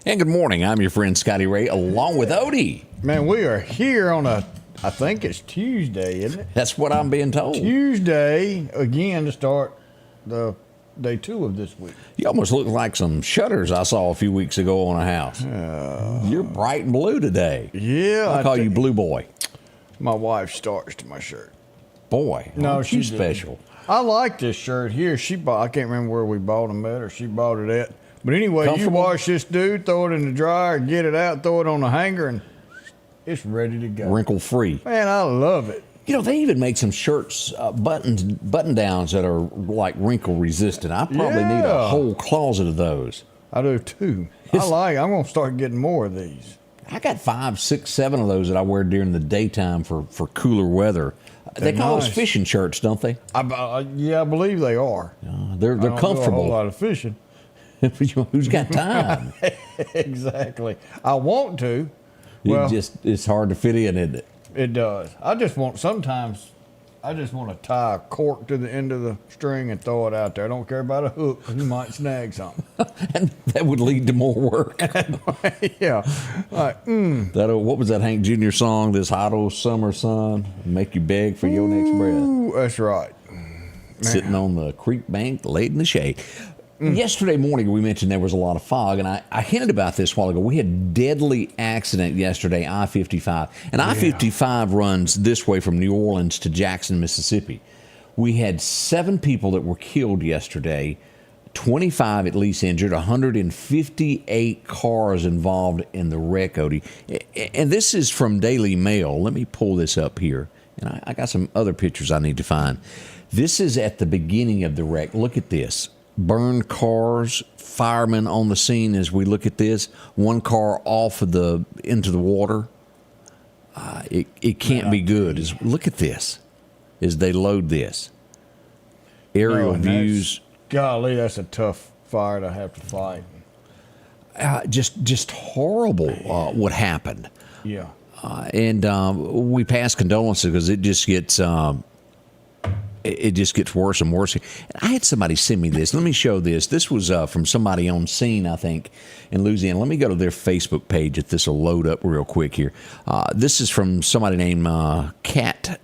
And good morning. I'm your friend Scotty Ray, along with Odie. Man, we are here on I think it's Tuesday, isn't it? That's what I'm being told. Tuesday, again, to start the day 2 of this week. You almost look like some shutters I saw a few weeks ago on a house. You're bright and blue today. Yeah. I call you Blue Boy. My wife starched my shirt. Boy, no, she's she special. Didn't. I like this shirt here. She bought. I can't remember where we bought them at, or she bought it at. But anyway, you wash this dude, throw it in the dryer, get it out, throw it on the hanger, and it's ready to go. Wrinkle free. Man, I love it. You know, they even make some shirts, button downs that are like wrinkle resistant. I probably need a whole closet of those. I do too. I'm going to start getting more of these. I got 5, 6, 7 of those that I wear during the daytime for cooler weather. They call those fishing shirts, don't they? Yeah, I believe they are. They're comfortable. Do a whole lot of fishing. Who's got time? Exactly. I want to. It's hard to fit in, isn't it? It does. Sometimes I just want to tie a cork to the end of the string and throw it out there. I don't care about a hook. You might snag something. And that would lead to more work. Yeah. Like, What was that Hank Jr. song, This Hot Old Summer Sun, make you beg for your next breath? That's right. Sitting on the creek bank, laid in the shade. Yesterday morning, we mentioned there was a lot of fog, and I hinted about this a while ago. We had a deadly accident yesterday, I-55. And I-55 runs this way from New Orleans to Jackson, Mississippi. We had 7 people that were killed yesterday, 25 at least injured, 158 cars involved in the wreck, Odie. And this is from Daily Mail. Let me pull this up here. And I got some other pictures I need to find. This is at the beginning of the wreck. Look at this. Burned cars, firemen on the scene as we look at this. One car off of into the water. It can't be good. Look at this as they load this. Aerial views. Golly, that's a tough fire to have to fight. Just horrible what happened. Yeah. And we pass condolences because it just gets... It just gets worse and worse. I had somebody send me this. Let me show this. This was from somebody on scene, I think, in Louisiana. Let me go to their Facebook page if this will load up real quick here. This is from somebody named Cat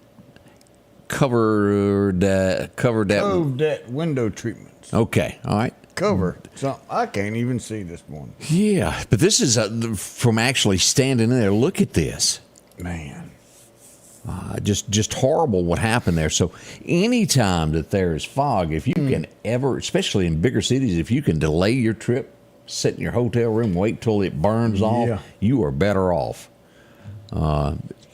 Covered that window treatments. Okay, all right. Cover something. I can't even see this one. Yeah, but this is from actually standing in there. Look at this. Man. Just horrible what happened there. So anytime that there is fog, if you can ever, especially in bigger cities, if you can delay your trip, sit in your hotel room, wait till it burns off, you are better off.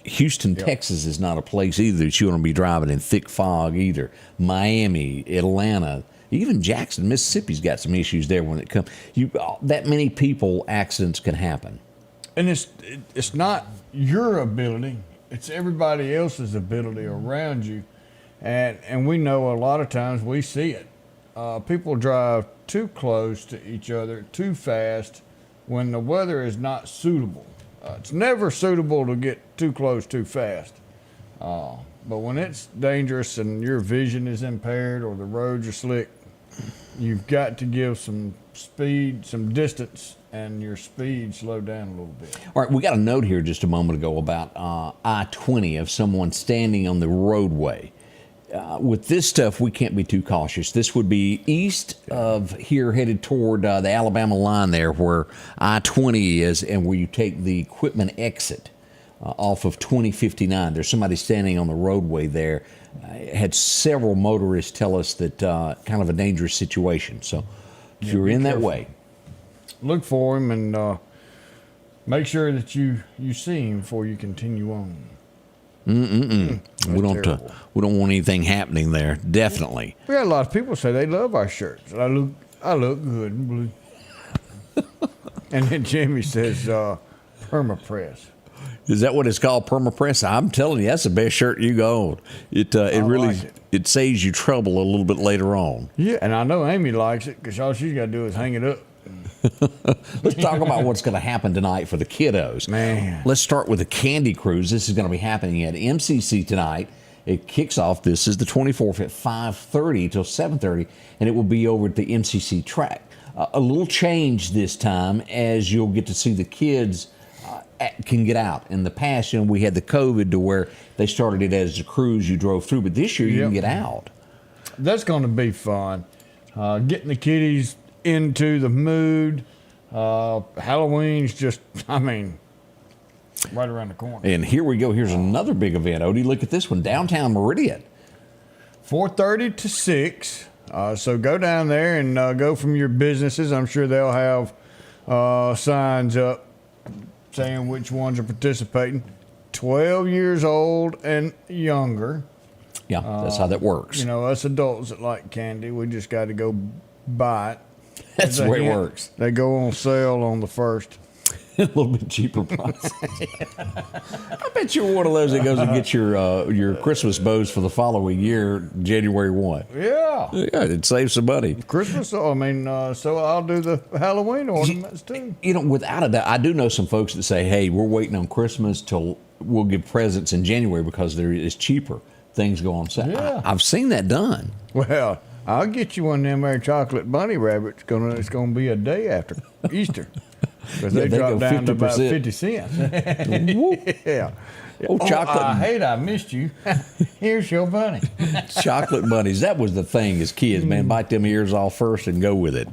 Houston, Texas is not a place either that you want to be driving in thick fog either. Miami, Atlanta, even Jackson, Mississippi's got some issues there when it comes. That many people, accidents can happen. And it's not your ability. It's everybody else's ability around you. And we know a lot of times we see it. People drive too close to each other, too fast, when the weather is not suitable. It's never suitable to get too close too fast. But when it's dangerous and your vision is impaired or the roads are slick, you've got to give some speed, some distance, and your speed slow down a little bit. All right, we got a note here just a moment ago about I-20 of someone standing on the roadway. With this stuff, we can't be too cautious. This would be east of here, headed toward the Alabama line there, where I-20 is, and where you take the equipment exit off of 2059. There's somebody standing on the roadway there. Had several motorists tell us that kind of a dangerous situation. So if you're in that way, look for him and make sure that you see him before you continue on. We don't want anything happening there. Definitely. We had a lot of people say they love our shirts. I look good in blue. And then Jimmy says, perma-press. Is that what it's called, perma-press? I'm telling you, that's the best shirt you own. It really like it saves you trouble a little bit later on. Yeah, and I know Amy likes it because all she's got to do is hang it up. Let's talk about what's going to happen tonight for the kiddos. Man. Let's start with the Candy Cruise. This is going to be happening at MCC tonight. It kicks off, this is the 24th, at 5:30 till 7:30, and it will be over at the MCC track. A little change this time, as you'll get to see the kids can get out. In the past, we had the COVID to where they started it as a cruise you drove through, but this year you can get out. That's going to be fun. Getting the kiddies into the mood. Halloween's just, right around the corner. And here we go. Here's another big event. Odie, look at this one. Downtown Meridian. 4:30 to 6. So go down there and go from your businesses. I'm sure they'll have signs up saying which ones are participating. 12 years old and younger. Yeah, that's how that works. Us adults that like candy, we just got to go buy it. That's the way it works. They go on sale on the 1st. A little bit cheaper price. I bet you're one of those that goes and gets your Christmas bows for the following year, January 1. Yeah. Yeah, it saves some money. Christmas, so I'll do the Halloween ornaments too. Without a doubt, I do know some folks that say, hey, we're waiting on Christmas till we'll give presents in January because it's cheaper. Things go on sale. Yeah. I've seen that done. Well, I'll get you one of them there chocolate bunny rabbits. It's gonna be a day after Easter. Because they drop down to about 50 cents. Yeah. Oh, chocolate. I hate I missed you. Here's your bunny. Chocolate bunnies. That was the thing as kids, man. Bite them ears off first and go with it.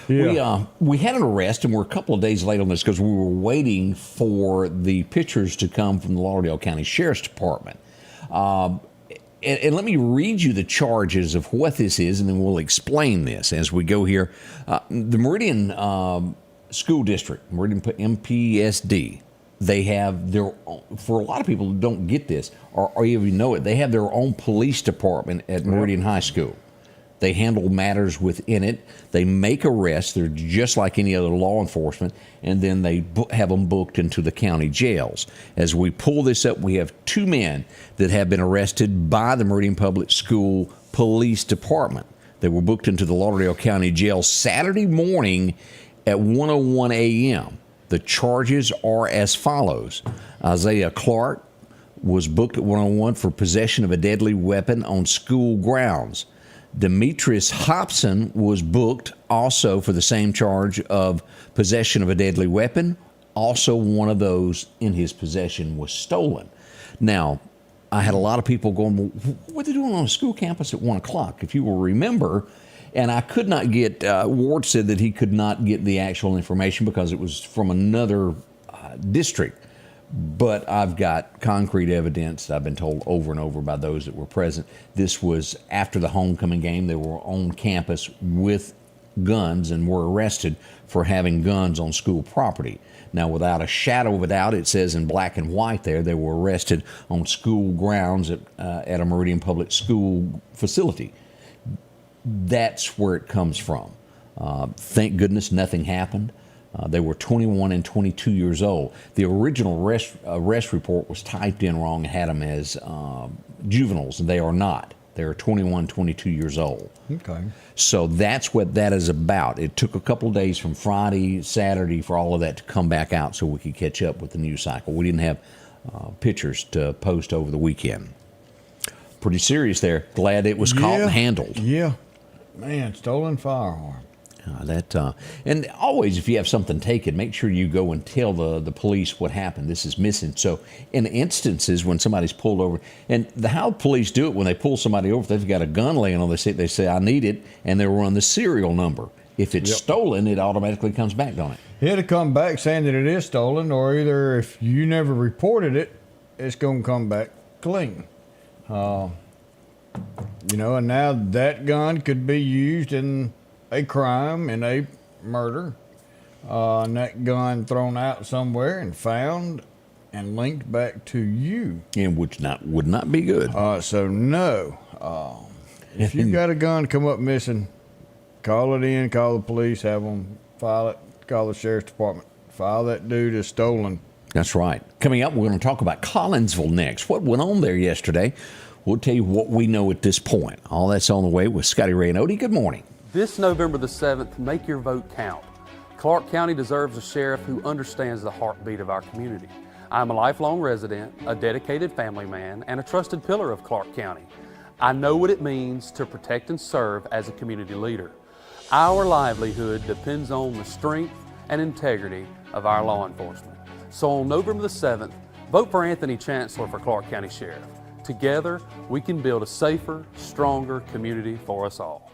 Yeah. We had an arrest, and we're a couple of days late on this because we were waiting for the pictures to come from the Lauderdale County Sheriff's Department. And let me read you the charges of what this is, and then we'll explain this as we go here. The Meridian School District, Meridian MPSD, they have their own, for a lot of people who don't get this or even know it, they have their own police department at Meridian High School. They handle matters within it. They make arrests. They're just like any other law enforcement, and then they have them booked into the county jails. As we pull this up, we have 2 men that have been arrested by the Meridian Public School Police Department. They were booked into the Lauderdale County Jail Saturday morning at 1:01 a.m. The charges are as follows. Isaiah Clark was booked at 1:01 for possession of a deadly weapon on school grounds. Demetrius Hobson was booked also for the same charge of possession of a deadly weapon. Also, one of those in his possession was stolen. Now, I had a lot of people going, well, what are they doing on a school campus at 1 o'clock? If you will remember, and I could not get, Ward said that he could not get the actual information because it was from another district. But I've got concrete evidence that I've been told over and over by those that were present. This was after the homecoming game. They were on campus with guns and were arrested for having guns on school property. Now, without a shadow of a doubt, it says in black and white there, they were arrested on school grounds at a Meridian Public School facility. That's where it comes from. Thank goodness nothing happened. They were 21 and 22 years old. The original arrest report was typed in wrong and had them as juveniles, and they are not. They are 21, 22 years old. Okay. So that's what that is about. It took a couple of days from Friday, Saturday for all of that to come back out so we could catch up with the news cycle. We didn't have pictures to post over the weekend. Pretty serious there. Glad it was caught and handled. Yeah. Man, stolen firearm. And always, if you have something taken, make sure you go and tell the police what happened. This is missing. So in instances when somebody's pulled over, and how police do it when they pull somebody over, if they've got a gun laying on, they say, I need it, and they run the serial number. If it's stolen, it automatically comes back, don't it? It'll come back saying that it is stolen, or either if you never reported it, it's going to come back clean. And now that gun could be used in a crime, in a murder, and that gun thrown out somewhere and found, and linked back to you. And which would not be good. So no, if you got a gun come up missing, call it in, call the police, have them file it, call the sheriff's department, file that dude as stolen. That's right. Coming up, we're going to talk about Collinsville next. What went on there yesterday? We'll tell you what we know at this point. All that's on the way with Scotty Ray and Odie. Good morning. This November the 7th, make your vote count. Clark County deserves a sheriff who understands the heartbeat of our community. I'm a lifelong resident, a dedicated family man, and a trusted pillar of Clark County. I know what it means to protect and serve as a community leader. Our livelihood depends on the strength and integrity of our law enforcement. So on November the 7th, vote for Anthony Chancellor for Clark County Sheriff. Together, we can build a safer, stronger community for us all.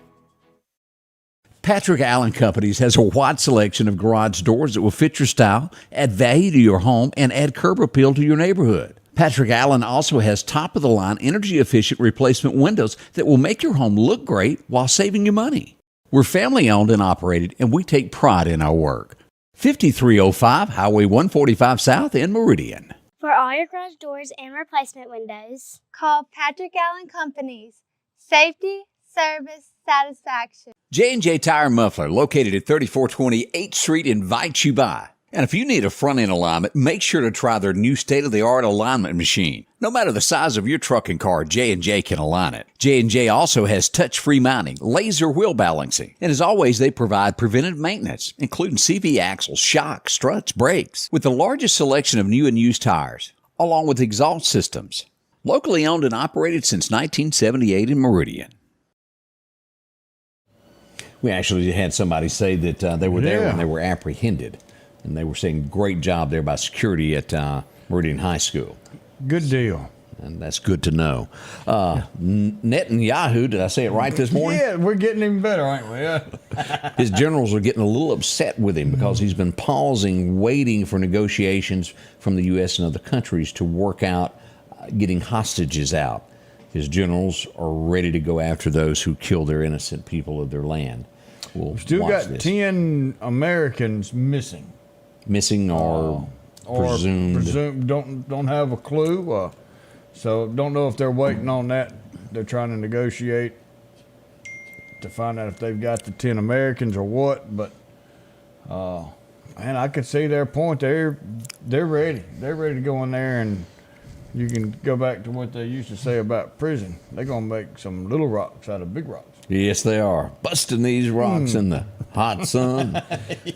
Patrick Allen Companies has a wide selection of garage doors that will fit your style, add value to your home, and add curb appeal to your neighborhood. Patrick Allen also has top-of-the-line, energy-efficient replacement windows that will make your home look great while saving you money. We're family-owned and operated, and we take pride in our work. 5305 Highway 145 South in Meridian. For all your garage doors and replacement windows, call Patrick Allen Companies. Safety, service, satisfaction. J&J Tire Muffler, located at 3420 8th Street, invites you by. And if you need a front-end alignment, make sure to try their new state-of-the-art alignment machine. No matter the size of your truck and car, J&J can align it. J&J also has touch-free mounting, laser wheel balancing, and as always, they provide preventive maintenance, including CV axles, shocks, struts, brakes, with the largest selection of new and used tires, along with exhaust systems. Locally owned and operated since 1978 in Meridian. We actually had somebody say that they were there when they were apprehended. And they were saying great job there by security at Meridian High School. Good deal. And that's good to know. Netanyahu, did I say it right this morning? Yeah, we're getting even better, aren't we? Yeah. His generals are getting a little upset with him because he's been pausing, waiting for negotiations from the U.S. and other countries to work out getting hostages out. His generals are ready to go after those who kill their innocent people of their land. We'll still got 10 Americans missing. Missing or presumed. Don't have a clue. So don't know if they're waiting on that. They're trying to negotiate to find out if they've got the 10 Americans or what. But man, I could see their point. They're ready. They're ready to go in there, and you can go back to what they used to say about prison. They're gonna make some little rocks out of big rocks. Yes, they are. Busting these rocks in the hot sun.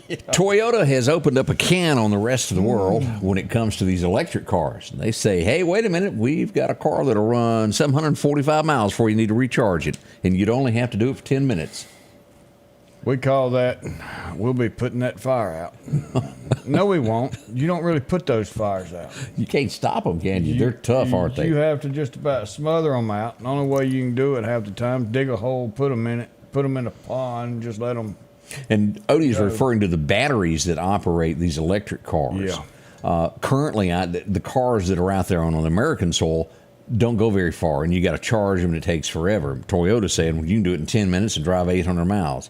Yeah. Toyota has opened up a can on the rest of the world when it comes to these electric cars. They say, hey, wait a minute, we've got a car that'll run 745 miles before you need to recharge it, and you'd only have to do it for 10 minutes. We call that, we'll be putting that fire out. No, we won't. You don't really put those fires out. You can't stop them, can you? They're tough, aren't they? You have to just about smother them out. The only way you can do it half the time, dig a hole, put them in it, put them in a pond, just let them. And Odie's referring to the batteries that operate these electric cars. Yeah. Currently, the cars that are out there on American soil don't go very far, and you got to charge them, and it takes forever. Toyota's saying, well, you can do it in 10 minutes and drive 800 miles.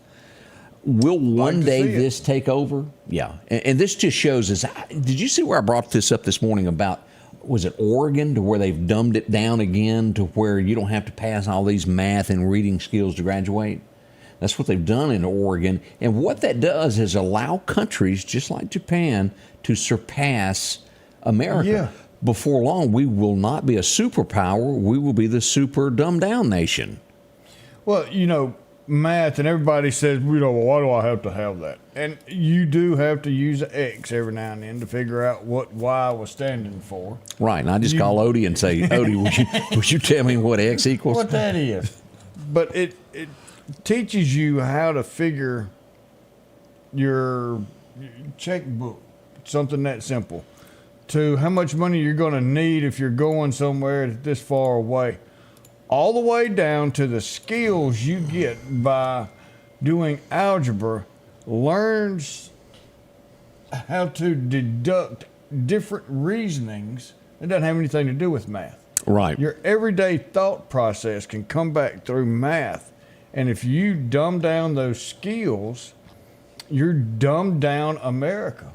Will one day this take over? Yeah. And this just shows us. Did you see where I brought this up this morning about, was it Oregon, to where they've dumbed it down again to where you don't have to pass all these math and reading skills to graduate? That's what they've done in Oregon. And what that does is allow countries just like Japan to surpass America. Yeah. Before long, we will not be a superpower. We will be the super dumbed down nation. Well, math, and everybody says, well, why do I have to have that? And you do have to use an X every now and then to figure out what Y was standing for. Right, and I just call Odie and say, Odie, would you tell me what X equals? What that is. But it teaches you how to figure your checkbook, something that simple, to how much money you're going to need if you're going somewhere this far away. All the way down to the skills you get by doing algebra, learns how to deduct different reasonings. It doesn't have anything to do with math. Right. Your everyday thought process can come back through math. And if you dumb down those skills, you're dumbed down America.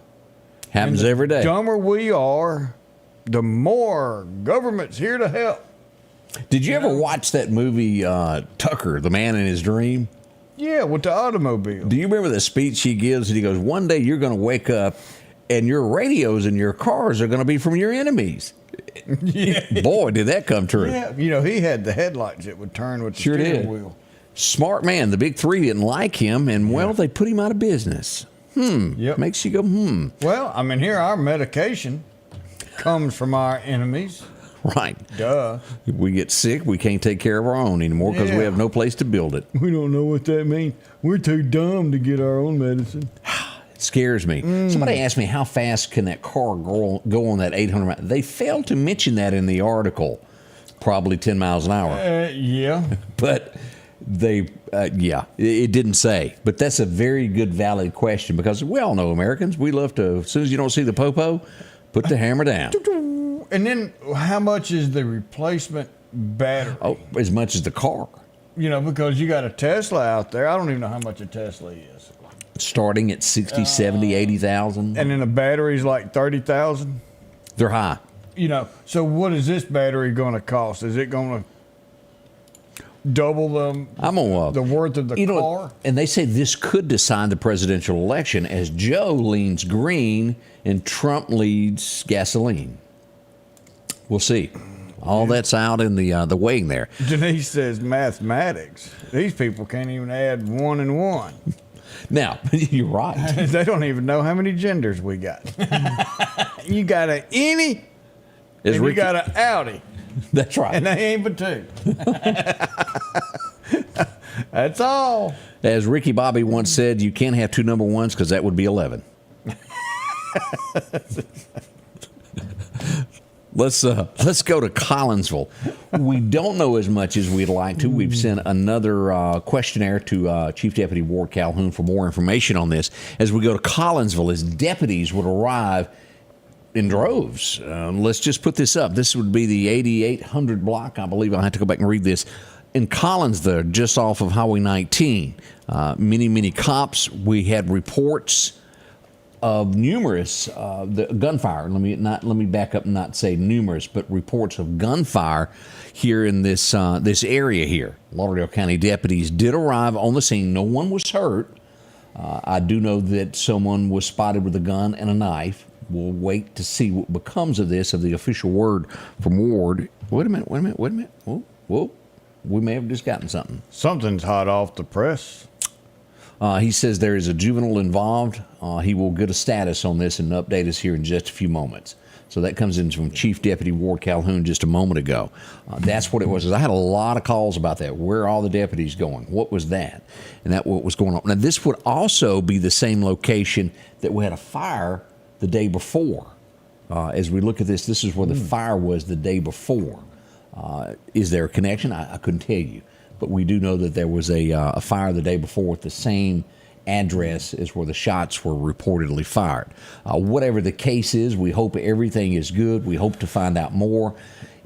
Happens every day. The dumber we are, the more government's here to help. Did you ever watch that movie, Tucker, The Man in His Dream? Yeah, with the automobile. Do you remember the speech he gives? And he goes, one day you're going to wake up and your radios and your cars are going to be from your enemies. Yeah. Boy, did that come true. Yeah, he had the headlights that would turn with the Sure steering did. wheel. Smart man. The big three didn't like him, and, well, they put him out of business. Yep. Makes you go, Well, I mean, here our medication comes from our enemies. Right. Duh. We get sick, we can't take care of our own anymore because we Yeah. have no place to build it. We don't know what that means. We're too dumb to get our own medicine. It scares me. Somebody asked me, how fast can that car go on that 800 miles? They failed to mention that in the article. Probably 10 miles an hour. Yeah. But it didn't say. But that's a very good, valid question because we all know Americans. We love to, as soon as you don't see the popo, put the hammer down. And then how much is the replacement battery? Oh, as much as the car. Because you got a Tesla out there. I don't even know how much a Tesla is. Starting at 60, 70, 80,000. And then the battery's like 30,000. They're high. So what is this battery going to cost? Is it going to double the worth of the car? And they say this could decide the presidential election as Joe leans green and Trump leads gasoline. We'll see. All that's out in the weighing there. Denise says mathematics. These people can't even add 1 and 1. Now, you're right. They don't even know how many genders we got. You got an innie and you got an outie. That's right. And they ain't but 2. That's all. As Ricky Bobby once said, you can't have 2 number ones because that would be 11. Let's go to Collinsville. We don't know as much as we'd like to. We've sent another questionnaire to Chief Deputy Ward Calhoun for more information on this. As we go to Collinsville, as deputies would arrive in droves. Let's just put this up. This would be the 8800 block. I believe I'll have to go back and read this. In Collins, there, just off of Highway 19, many cops. We had reports of numerous the gunfire. Let me back up and not say numerous, but reports of gunfire here in this area here. Lauderdale County deputies did arrive on the scene. No one was hurt. I do know that someone was spotted with a gun and a knife. We'll wait to see what becomes of this, of the official word from Ward. Wait a minute. Whoa. We may have just gotten something. Something's hot off the press. He says there is a juvenile involved. He will get a status on this and update us here in just a few moments. So that comes in from Chief Deputy Ward Calhoun just a moment ago. That's what it was. I had a lot of calls about that. Where are all the deputies going? What was that? And that what was going on. Now, this would also be the same location that we had a fire the day before. As we look at this, this is where the fire was the day before. Is there a connection? I couldn't tell you. But we do know that there was a fire the day before at the same address as where the shots were reportedly fired. Whatever the case is, we hope everything is good. We hope to find out more,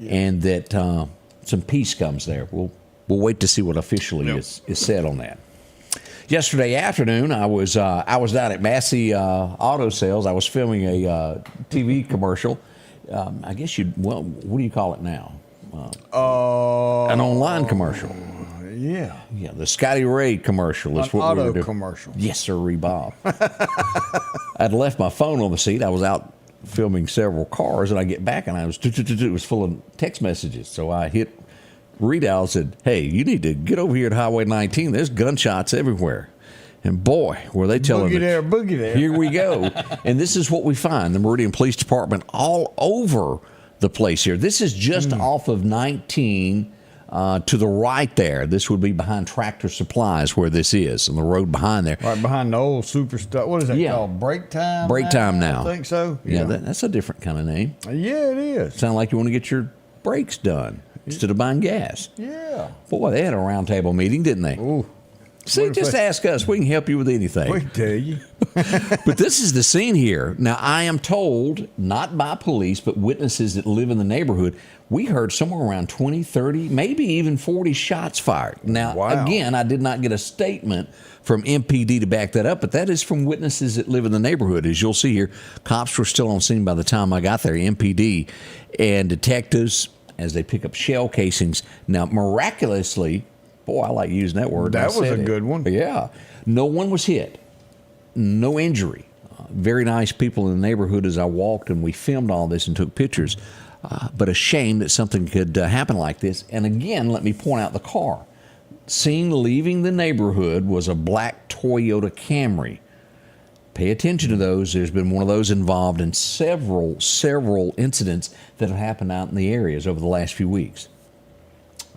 and that some peace comes there. We'll wait to see what officially is said on that. Yesterday afternoon, I was down at Massey Auto Sales. I was filming a TV commercial. I guess what do you call it now? An online commercial. Yeah, the Scotty Ray commercial is what we were doing. Auto commercial. Yes, sir, Bob. I'd left my phone on the seat. I was out filming several cars, and I get back, and it was full of text messages. So I hit readout and said, "Hey, you need to get over here at Highway 19. There's gunshots everywhere." And boy, were they telling me. Boogie there. Here we go. And this is what we find. The Meridian Police Department all over the place here. This is just off of 19 to the right there. This would be behind Tractor Supplies where this is, on the road behind there. Right behind the old Superstar. What is that called? Break Time? Break Time now. I think so. Yeah, that's a different kind of name. Yeah, it is. Sound like you want to get your brakes done instead of buying gas. Yeah. Boy, they had a roundtable meeting, didn't they? Ooh. See, just ask us. We can help you with anything. We can tell you. But this is the scene here. Now, I am told, not by police, but witnesses that live in the neighborhood, we heard somewhere around 20, 30, maybe even 40 shots fired. Now, again, I did not get a statement from MPD to back that up, but that is from witnesses that live in the neighborhood. As you'll see here, cops were still on scene by the time I got there, MPD and detectives, as they pick up shell casings. Now, miraculously, boy, I like using that word. That was a good one. Yeah. No one was hit. No injury. Very nice people in the neighborhood as I walked, and we filmed all this and took pictures. But a shame that something could happen like this. And again, let me point out the car. Seen leaving the neighborhood was a black Toyota Camry. Pay attention to those. There's been one of those involved in several incidents that have happened out in the areas over the last few weeks.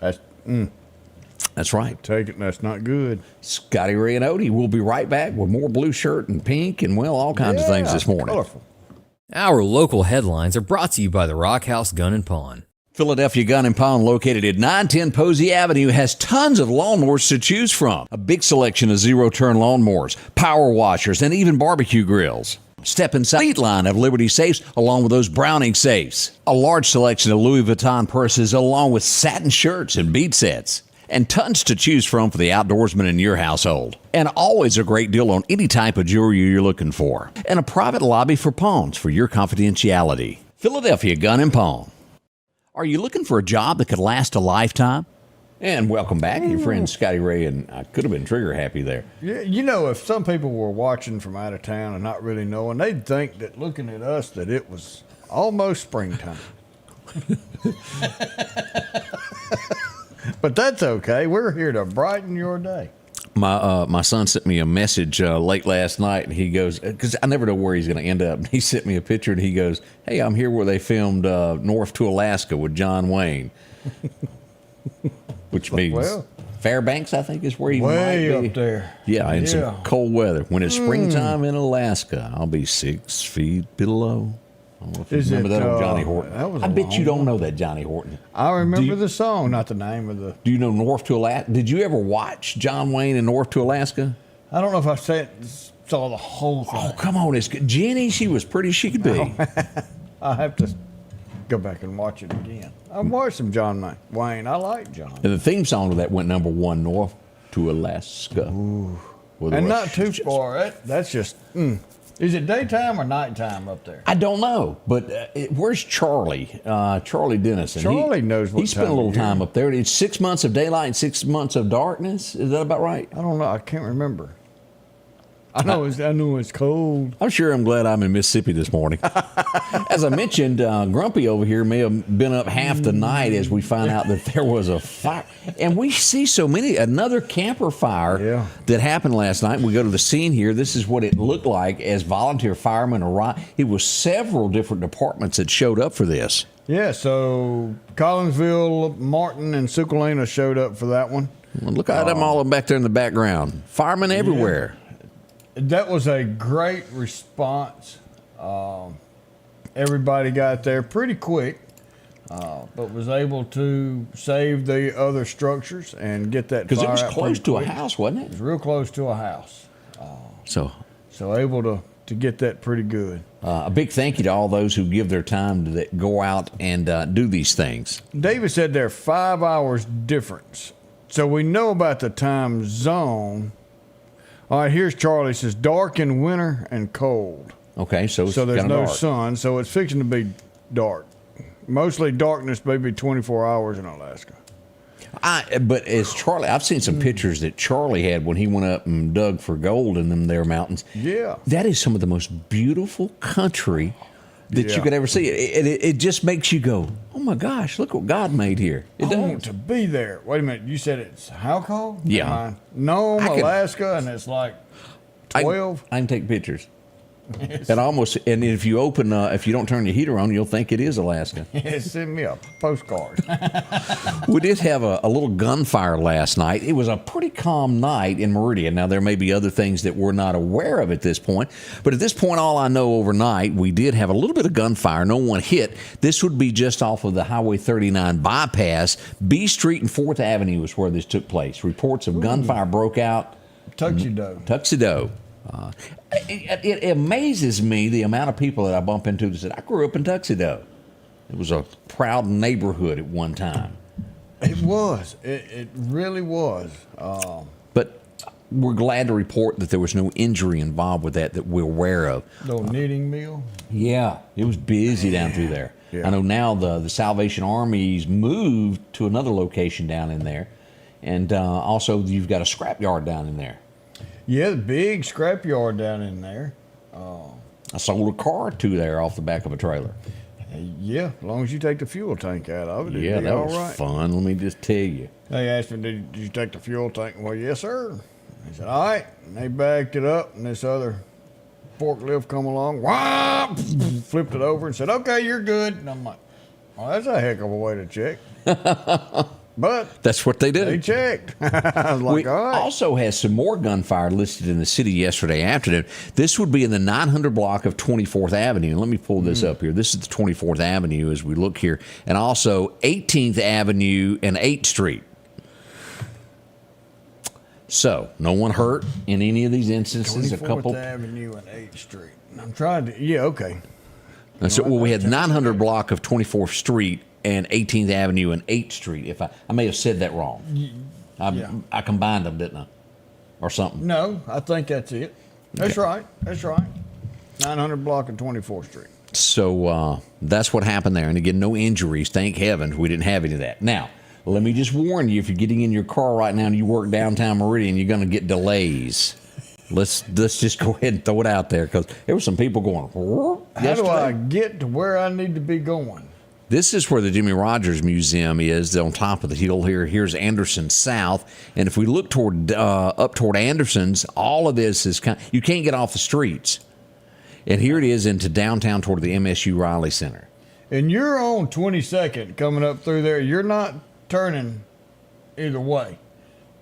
That's right. Take it. That's not good. Scotty Ray and Odie will be right back with more blue shirt and pink and, well, all kinds of things this morning. Colorful. Our local headlines are brought to you by the Rock House Gun and Pawn. Philadelphia Gun and Pawn, located at 910 Posey Avenue, has tons of lawnmowers to choose from. A big selection of zero-turn lawnmowers, power washers, and even barbecue grills. Step inside the elite line of Liberty safes along with those Browning safes. A large selection of Louis Vuitton purses along with satin shirts and bead sets. And tons to choose from for the outdoorsman in your household. And always a great deal on any type of jewelry you're looking for. And a private lobby for pawns for your confidentiality. Philadelphia Gun and Pawn. Are you looking for a job that could last a lifetime? And welcome back, your friend Scotty Ray, and I could have been trigger happy there. Yeah, you know, if some people were watching from out of town and not really knowing, they'd think that looking at us that it was almost springtime. But that's okay. We're here to brighten your day. My son sent me a message late last night, and he goes, because I never know where he's going to end up. He sent me a picture, and he goes, "Hey, I'm here where they filmed North to Alaska with John Wayne," which means Fairbanks, I think, is where he might be. Way up there. Yeah, in some cold weather. When it's springtime in Alaska, I'll be 6 feet below. I don't know if you remember that old Johnny Horton. I bet you don't know that Johnny Horton. I remember the song, not the name of the... Do you know North to Alaska? Did you ever watch John Wayne in North to Alaska? I don't know if I saw the whole thing. Oh, come on. It's good. Jenny, she was pretty as she could be. I have to go back and watch it again. I watched some John Wayne. I like John. And the theme song of that went number 1, North to Alaska. Ooh. And not too far. That's just... Is it daytime or nighttime up there? I don't know, but where's Charlie? Charlie Dennison. Charlie knows what he spent a little time up there. It's 6 months of daylight and 6 months of darkness. Is that about right? I don't know. I can't remember. I know it's cold. I'm sure I'm glad I'm in Mississippi this morning. As I mentioned, Grumpy over here may have been up half the night as we find out that there was a fire. And we see so many. Another camper fire that happened last night. We go to the scene here. This is what it looked like as volunteer firemen arrived. It was several different departments that showed up for this. Yeah, so Collinsville, Martin, and Sucalina showed up for that one. Well, look at them all back there in the background. Firemen everywhere. That was a great response. Everybody got there pretty quick, but was able to save the other structures and get that fire out. Because it was close to a house, wasn't it? It was real close to a house. So able to get that pretty good. A big thank you to all those who give their time to go out and do these things. David said there are 5 hours difference. So we know about the time zone. All right, here's Charlie. It says dark in winter and cold. Okay, so it's there's no dark. sun, so it's fixing to be dark. Mostly darkness, maybe 24 hours in Alaska. But as Charlie, I've seen some pictures that Charlie had when he went up and dug for gold in them there mountains. Yeah. That is some of the most beautiful country that you could ever see. It just makes you go, oh my gosh, look what God made here. I want to be there. Wait a minute, you said it's how cold? Yeah. Nome, Alaska, and it's like 12. I can take pictures. And if you if you don't turn your heater on, you'll think it is Alaska. Send me a postcard. We did have a little gunfire last night. It was a pretty calm night in Meridian. Now, there may be other things that we're not aware of at this point, but at this point, all I know overnight, we did have a little bit of gunfire. No one hit. This would be just off of the Highway 39 bypass. B Street and 4th Avenue is where this took place. Reports of gunfire broke out Tuxedo. Tuxedo. It amazes me the amount of people that I bump into that said, I grew up in Tuxedo. It was a proud neighborhood at one time. It was. It really was. But we're glad to report that there was no injury involved with that we're aware of. Little knitting mill. Yeah, it was busy down through there. Yeah. I know now the Salvation Army's moved to another location down in there. And also you've got a scrapyard down in there. Yeah, the big scrapyard down in there. I sold a car or two there off the back of a trailer. Yeah, as long as you take the fuel tank out of it, Yeah, it'd be that all was right. fun. Let me just tell you. They asked me, did you take the fuel tank? Well, yes, sir. I said, all right. And they backed it up, and this other forklift come along, whop, flipped it over and said, okay, you're good. And I'm like, well, that's a heck of a way to check. But That's what they do. they checked. I was like, We all right. also has some more gunfire listed in the city yesterday afternoon. This would be in the 900 block of 24th Avenue. Let me pull this up here. This is the 24th Avenue as we look here. And also 18th Avenue and 8th Street. So, no one hurt in any of these instances. 24th Avenue and 8th Street. I'm trying to, yeah, okay. And so, well, we had 900 block of 24th Street and 18th Avenue and 8th Street. If I may have said that wrong. Yeah. I combined them, didn't I? Or something. No, I think that's it. That's right. That's right. 900 block of 24th Street. So that's what happened there. And again, no injuries. Thank heavens we didn't have any of that. Now, let me just warn you, if you're getting in your car right now and you work downtown Meridian, you're going to get delays. Let's just go ahead and throw it out there because there were some people going, How do I get to where I need to be going? This is where the Jimmy Rogers Museum is, on top of the hill here. Here's Anderson South. And if we look toward up toward Anderson's, all of this is you can't get off the streets. And here it is into downtown toward the MSU Riley Center. And you're on 22nd coming up through there. You're not turning either way.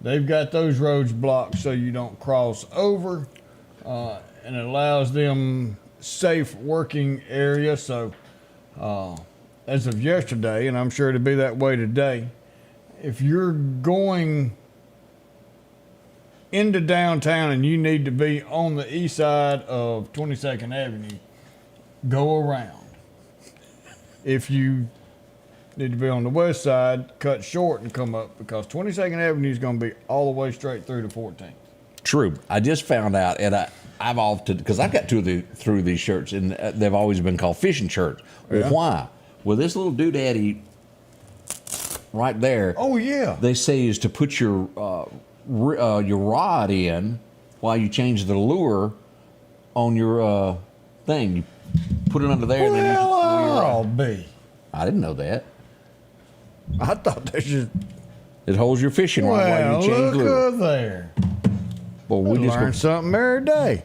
They've got those roads blocked so you don't cross over. And it allows them safe working area. So as of yesterday, and I'm sure it'll be that way today, if you're going into downtown and you need to be on the east side of 22nd Avenue, go around. If you need to be on the west side, cut short and come up because 22nd Avenue is going to be all the way straight through to 14th. True. I just found out, and I've often, because I've got through these shirts, and they've always been called fishing shirts. Well, Yeah. why? Well, this little doodaddy right there, Oh, yeah. they say is to put your rod in while you change the lure on your thing. You put it under there, and then Well, you I'll be. I didn't know that. I thought that's just. It holds your fishing rod while Well, you change look lure. up there. Well, we We just learn something every day.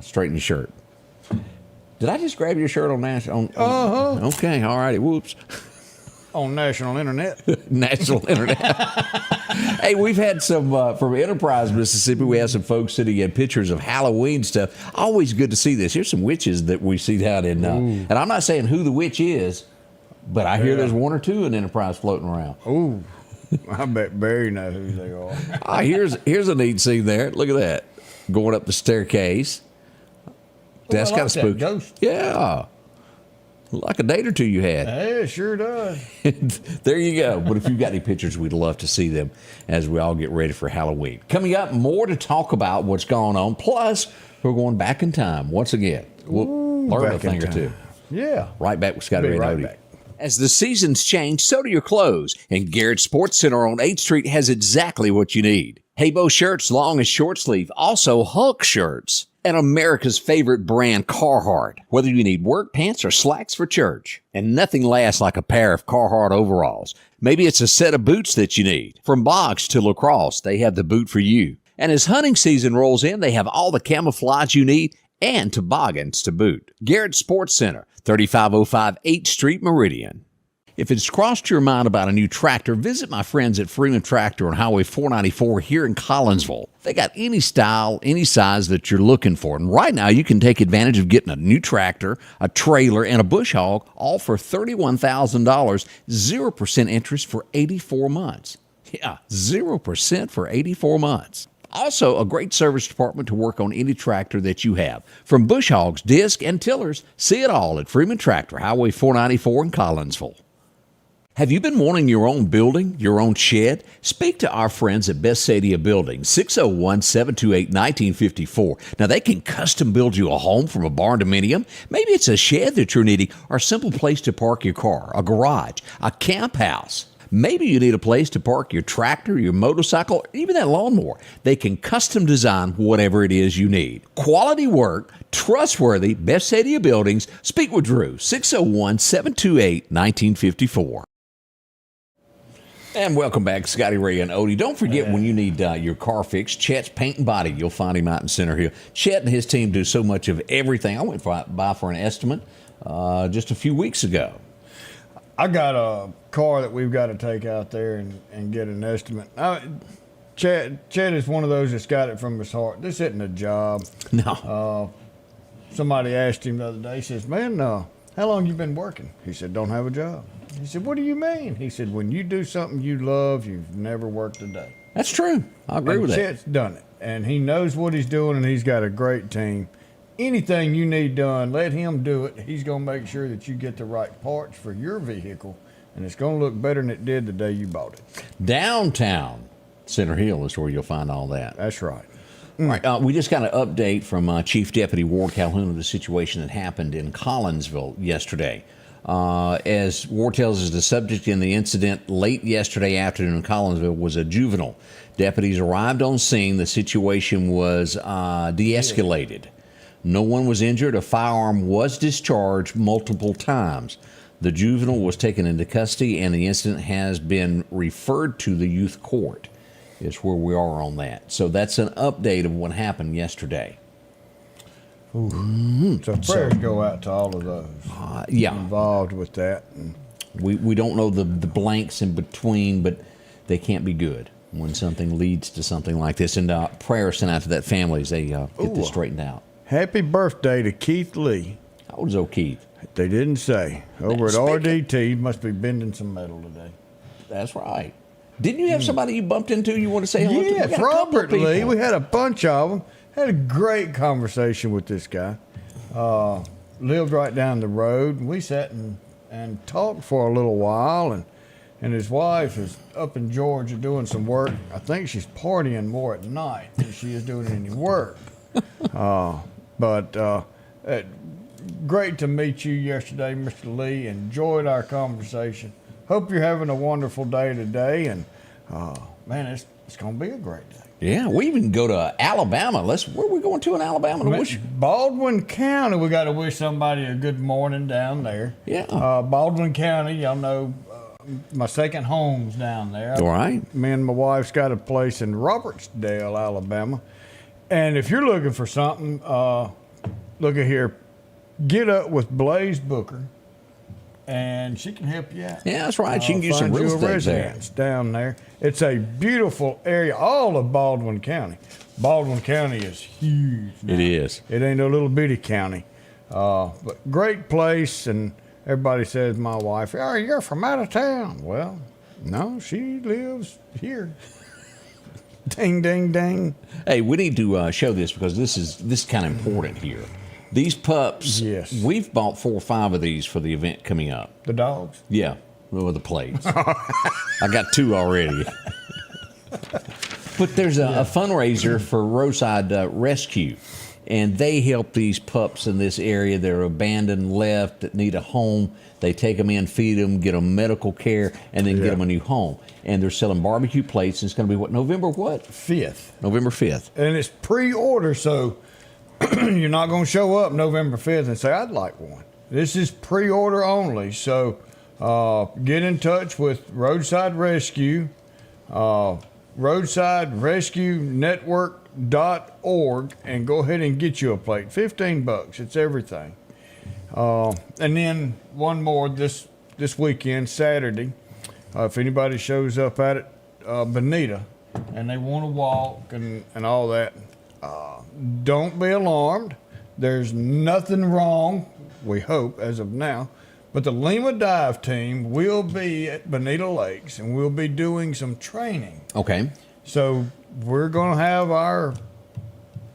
straighten your shirt. Did I just grab your shirt on national? Uh-huh. Okay, all righty. Whoops. On national internet. National internet. Hey, we've had some from Enterprise, Mississippi. We have some folks sitting in pictures of Halloween stuff. Always good to see this. Here's some witches that we see down in, and I'm not saying who the witch is, but I hear there's one or two in Enterprise floating around. Ooh, I bet Barry knows who they are. Here's a neat scene there. Look at that, going up the staircase. That's I like kind of that spooky. ghost. Yeah, like a date or two you had. Hey, it sure does. There you go. But if you've got any pictures, we'd love to see them as we all get ready for Halloween. Coming up, more to talk about what's going on. Plus, we're going back in time once again. We'll learn a back in thing or time. two. Yeah. Right back with Scotty Be Ray right Report. back. As the seasons change, so do your clothes. And Garrett Sports Center on 8th Street has exactly what you need. Haybo shirts, long and short sleeve. Also Hulk shirts. And America's favorite brand, Carhartt. Whether you need work pants or slacks for church. And nothing lasts like a pair of Carhartt overalls. Maybe it's a set of boots that you need. From box to lacrosse, they have the boot for you. And as hunting season rolls in, they have all the camouflage you need and toboggans to boot. Garrett Sports Center, 3505 8th Street, Meridian. If it's crossed your mind about a new tractor, visit my friends at Freeman Tractor on Highway 494 here in Collinsville. They got any style, any size that you're looking for. And right now, you can take advantage of getting a new tractor, a trailer, and a bush hog, all for $31,000, 0% interest for 84 months. Yeah, 0% for 84 months. Also, a great service department to work on any tractor that you have. From bush hogs, disc, and tillers, see it all at Freeman Tractor, Highway 494 in Collinsville. Have you been wanting your own building, your own shed? Speak to our friends at Best Sadia Building, 601-728-1954. Now, they can custom build you a home from a barn dominium. Maybe it's a shed that you're needing or a simple place to park your car, a garage, a camp house. Maybe you need a place to park your tractor, your motorcycle, or even that lawnmower. They can custom design whatever it is you need. Quality work, trustworthy, Best Sadia Buildings. Speak with Drew, 601-728-1954. And welcome back, Scotty Ray and Odie. Don't forget when you need your car fixed, Chet's Paint and Body. You'll find him out in Center Hill. Chet and his team do so much of everything. I went by for an estimate just a few weeks ago. I got a car that we've got to take out there and get an estimate. Chet is one of those that's got it from his heart. This isn't a job. No. Somebody asked him the other day, he says, man, how long you been working? He said, don't have a job. He said, what do you mean? He said, when you do something you love, you've never worked a day. That's true. I agree with that. Chet's done it, and he knows what he's doing, and he's got a great team. Anything you need done, let him do it. He's going to make sure that you get the right parts for your vehicle, and it's going to look better than it did the day you bought it. Downtown Center Hill is where you'll find all that. That's right. All right, we just got an update from Chief Deputy Ward Calhoun of the situation that happened in Collinsville yesterday. As Ward tells us, the subject in the incident late yesterday afternoon in Collinsville was a juvenile. Deputies arrived on scene. The situation was de-escalated. No one was injured. A firearm was discharged multiple times. The juvenile was taken into custody, and the incident has been referred to the youth court. Is where we are on that. So that's an update of what happened yesterday. So prayers go out to all of those involved with that. And we don't know the blanks in between, but they can't be good when something leads to something like this. And prayers sent out to that family as they get this straightened out. Happy birthday to Keith Lee. How old is old Keith? They didn't say. Over at RDT, must be bending some metal today. That's right. Didn't you have somebody you bumped into you want to say hello to? Yeah, Robert Lee. We had a bunch of them. Had a great conversation with this guy. Lived right down the road. We sat and talked for a little while, and his wife is up in Georgia doing some work. I think she's partying more at night than she is doing any work. But great to meet you yesterday, Mr. Lee. Enjoyed our conversation. Hope you're having a wonderful day today, and man, it's going to be a great day. Yeah, we even go to Alabama. Where are we going to in Alabama to wish? Baldwin County. We got to wish somebody a good morning down there. Yeah. Baldwin County, y'all know my second home's down there. All right. Me and my wife's got a place in Robertsdale, Alabama. And if you're looking for something, look at here. Get up with Blaze Booker, and she can help you out. Yeah, that's right. She can use some real estate there. Down there. It's a beautiful area, all of Baldwin County. Baldwin County is huge now. It is. It ain't a little bitty county. But great place, and everybody says my wife, oh, you're from out of town. Well, no, she lives here. Ding, ding, ding. Hey, we need to show this because this is kind of important here. These pups, yes. We've bought 4 or 5 of these for the event coming up. The dogs? Yeah, with the plates. I got 2 already. But there's a fundraiser for Roadside Rescue, and they help these pups in this area. They're abandoned, left, that need a home. They take them in, feed them, get them medical care, and then get them a new home. And they're selling barbecue plates. And it's going to be what, November what? 5th. November 5th. And it's pre-order, so you're not going to show up November 5th and say, I'd like one. This is pre-order only, so get in touch with Roadside Rescue, roadsiderescuenetwork.org, and go ahead and get you a plate. $15, it's everything. And then one more this weekend, Saturday, if anybody shows up at it, Bonita, and they want to walk and all that, don't be alarmed. There's nothing wrong, we hope, as of now. But the Lima Dive Team will be at Bonita Lakes, and we'll be doing some training. Okay. So we're going to have our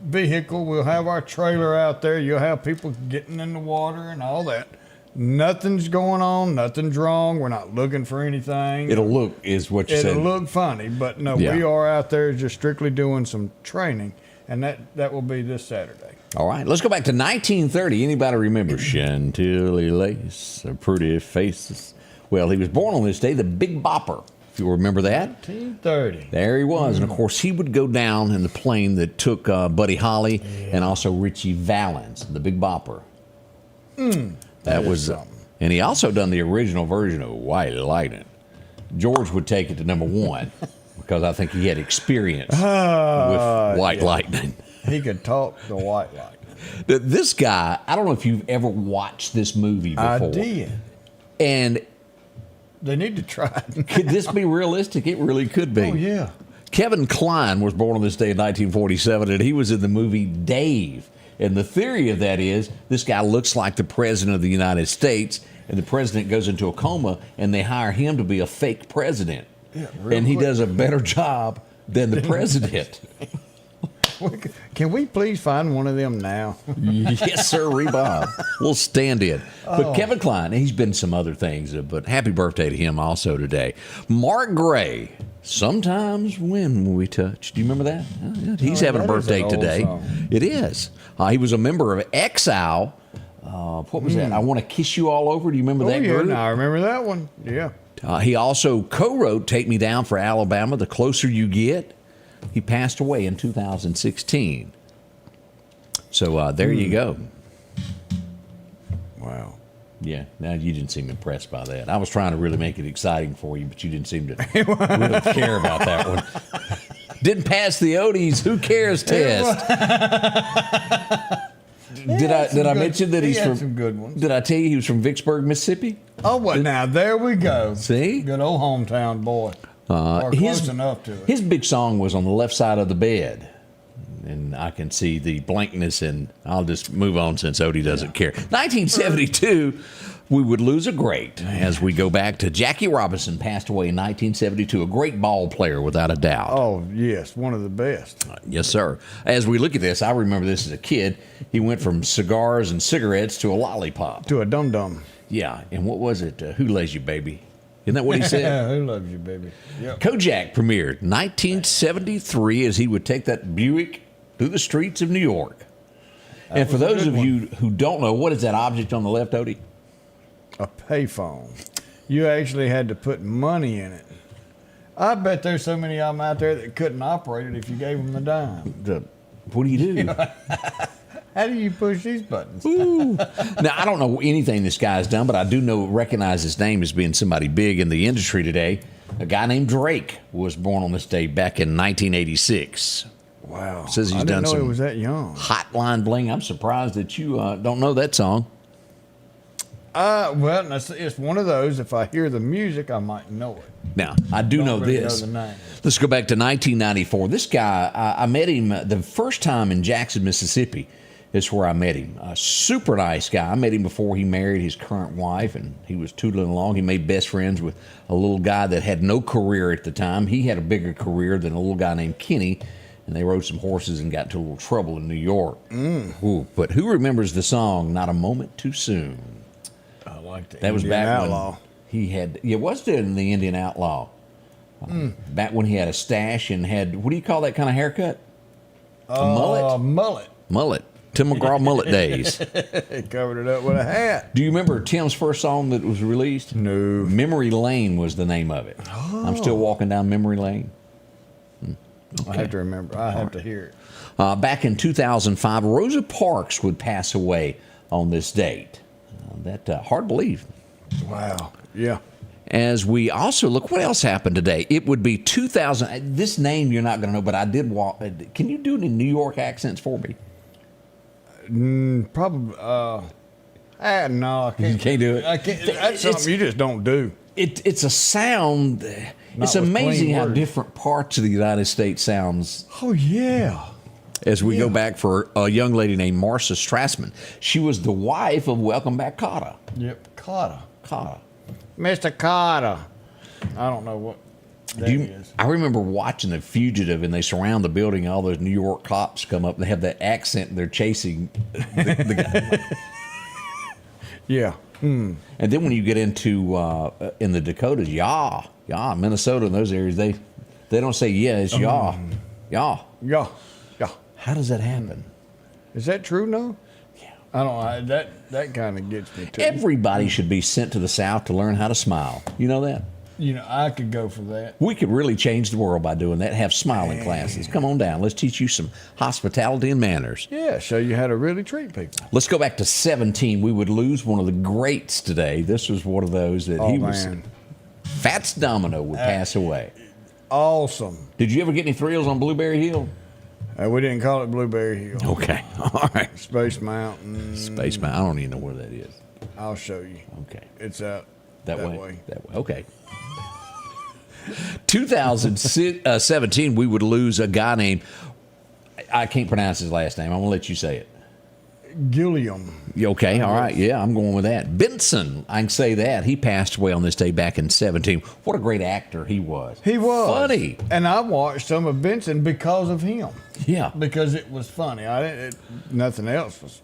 vehicle. We'll have our trailer out there. You'll have people getting in the water and all that. Nothing's going on. Nothing's wrong. We're not looking for anything. It'll look, is what you said. It'll look funny, but no, Yeah. we are out there just strictly doing some training, and that will be this Saturday. All right, let's go back to 1930. Anybody remember Chantilly lace, pretty faces? Well, he was born on this day, the Big Bopper, if you remember that. 1930. There he was. And, of course, he would go down in the plane that took Buddy Holly and also Richie Valens, the Big Bopper. That was something. And he also done the original version of White Lightning. George would take it to number one because I think he had experience with White Lightning. He could talk the White Lightning. This guy, I don't know if you've ever watched this movie before. I did. And They need to try it. could this be realistic? It really could be. Oh, yeah. Kevin Kline was born on this day in 1947, and he was in the movie Dave. And the theory of that is this guy looks like the president of the United States, and the president goes into a coma, and they hire him to be a fake president. Yeah, real and he quick. does a better job than the president. Can we please find one of them now? Yes, sir, Bob. We'll stand in. But Kevin Kline, he's been some other things, but happy birthday to him also today. Mark Gray, Sometimes When We Touch. Do you remember that? He's having a that is birthday an old today. song. It is. He was a member of Exile. What was that? I Want to Kiss You All Over. Do you remember Oh, that yeah, group? no, I remember that one. Yeah. He also co-wrote Take Me Down for Alabama, The Closer You Get. He passed away in 2016. So there you go. Wow. Yeah, now you didn't seem impressed by that. I was trying to really make it exciting for you, but you didn't seem to really care about that one. Didn't pass the Odie's Who Cares test. Did I mention that he he's had from? some good ones. Did I tell you he was from Vicksburg, Mississippi? Oh, well, now there we go. See? Good old hometown boy. Or close enough to it. His big song was On the Left Side of the Bed. And I can see the blankness, and I'll just move on since Odie doesn't care. 1972, we would lose a great as we go back to Jackie Robinson, passed away in 1972, a great ball player without a doubt. Oh, yes, one of the best. Yes, sir. As we look at this, I remember this as a kid. He went from cigars and cigarettes to a lollipop. To a dum-dum. Yeah, and what was it? Who Loves You, Baby? Isn't that what he said? Yeah, who loves you, baby? Yep. Kojak premiered 1973 as he would take that Buick through the streets of New York. And for those of you who don't know, what is that object on the left, Odie? A payphone. You actually had to put money in it. I bet there's so many of them out there that couldn't operate it if you gave them the dime. What do you do? How do you push these buttons? Now, I don't know anything this guy's done, but I do recognize his name as being somebody big in the industry today. A guy named Drake was born on this day back in 1986. Wow. Says he's I didn't done know some he was that young. Hotline Bling. I'm surprised that you don't know that song. Well, it's one of those. If I hear the music, I might know it. Now, I do know really this. know the name. Let's go back to 1994. This guy, I met him the first time in Jackson, Mississippi. That's where I met him. A super nice guy. I met him before he married his current wife, and he was tootling along. He made best friends with a little guy that had no career at the time. He had a bigger career than a little guy named Kenny, and they rode some horses and got into a little trouble in New York. Ooh, but who remembers the song, Not a Moment Too Soon? I like that. That was back Outlaw. when he had, it was in the Indian Outlaw. Back when he had a stash and had, what do you call that kind of haircut? A mullet? Mullet. Mullet. Tim McGraw mullet days. He covered it up with a hat. Do you remember Tim's first song that was released? No. Memory Lane was the name of it. I'm still walking down memory lane. I have to remember. I have to hear it. Back in 2005, Rosa Parks would pass away on this date. Hard to believe. Wow. Yeah. As we also look, what else happened today? It would be 2000. This name you're not going to know, but I did walk. Can you do it in New York accents for me? Probably. No, I can't. You can't do it? I can't. That's something you just don't do. It's a sound. It's with amazing clean how words. different parts of the United States sounds. Oh yeah. As we go back for a young lady named Marcia Strassman. She was the wife of Welcome Back Kotter. Yep. Carter. Kotter. Mr. Carter. I don't know what. I remember watching The Fugitive, and they surround the building. All those New York cops come up. They have that accent. And they're chasing the guy. Yeah. And then when you get into in the Dakotas, Minnesota, and those areas, they don't say yeah, it's yeah. Yeah. How does that happen? Is that true? No. Yeah. I don't know. That kind of gets me too. Everybody should be sent to the South to learn how to smile. You know that? You know, I could go for that. We could really change the world by doing that. Have smiling classes. Come on down. Let's teach you some hospitality and manners. Yeah, show you how to really treat people. Let's go back to 17. We would lose one of the greats today. This was one of those that was. Fats Domino would pass away. Awesome. Did you ever get any thrills on Blueberry Hill? We didn't call it Blueberry Hill. Okay. All right. Space Mountain. Space Mountain. I don't even know where that is. I'll show you. Okay. It's out that way. That way. Okay. 2017, we would lose a guy named, I can't pronounce his last name. I'm going to let you say it. Gilliam. Okay, all right. Yeah, I'm going with that. Benson, I can say that. He passed away on this day back in 17. What a great actor he was. He was. Funny. And I watched some of Benson because of him. Yeah. Because it was funny. Nothing else was,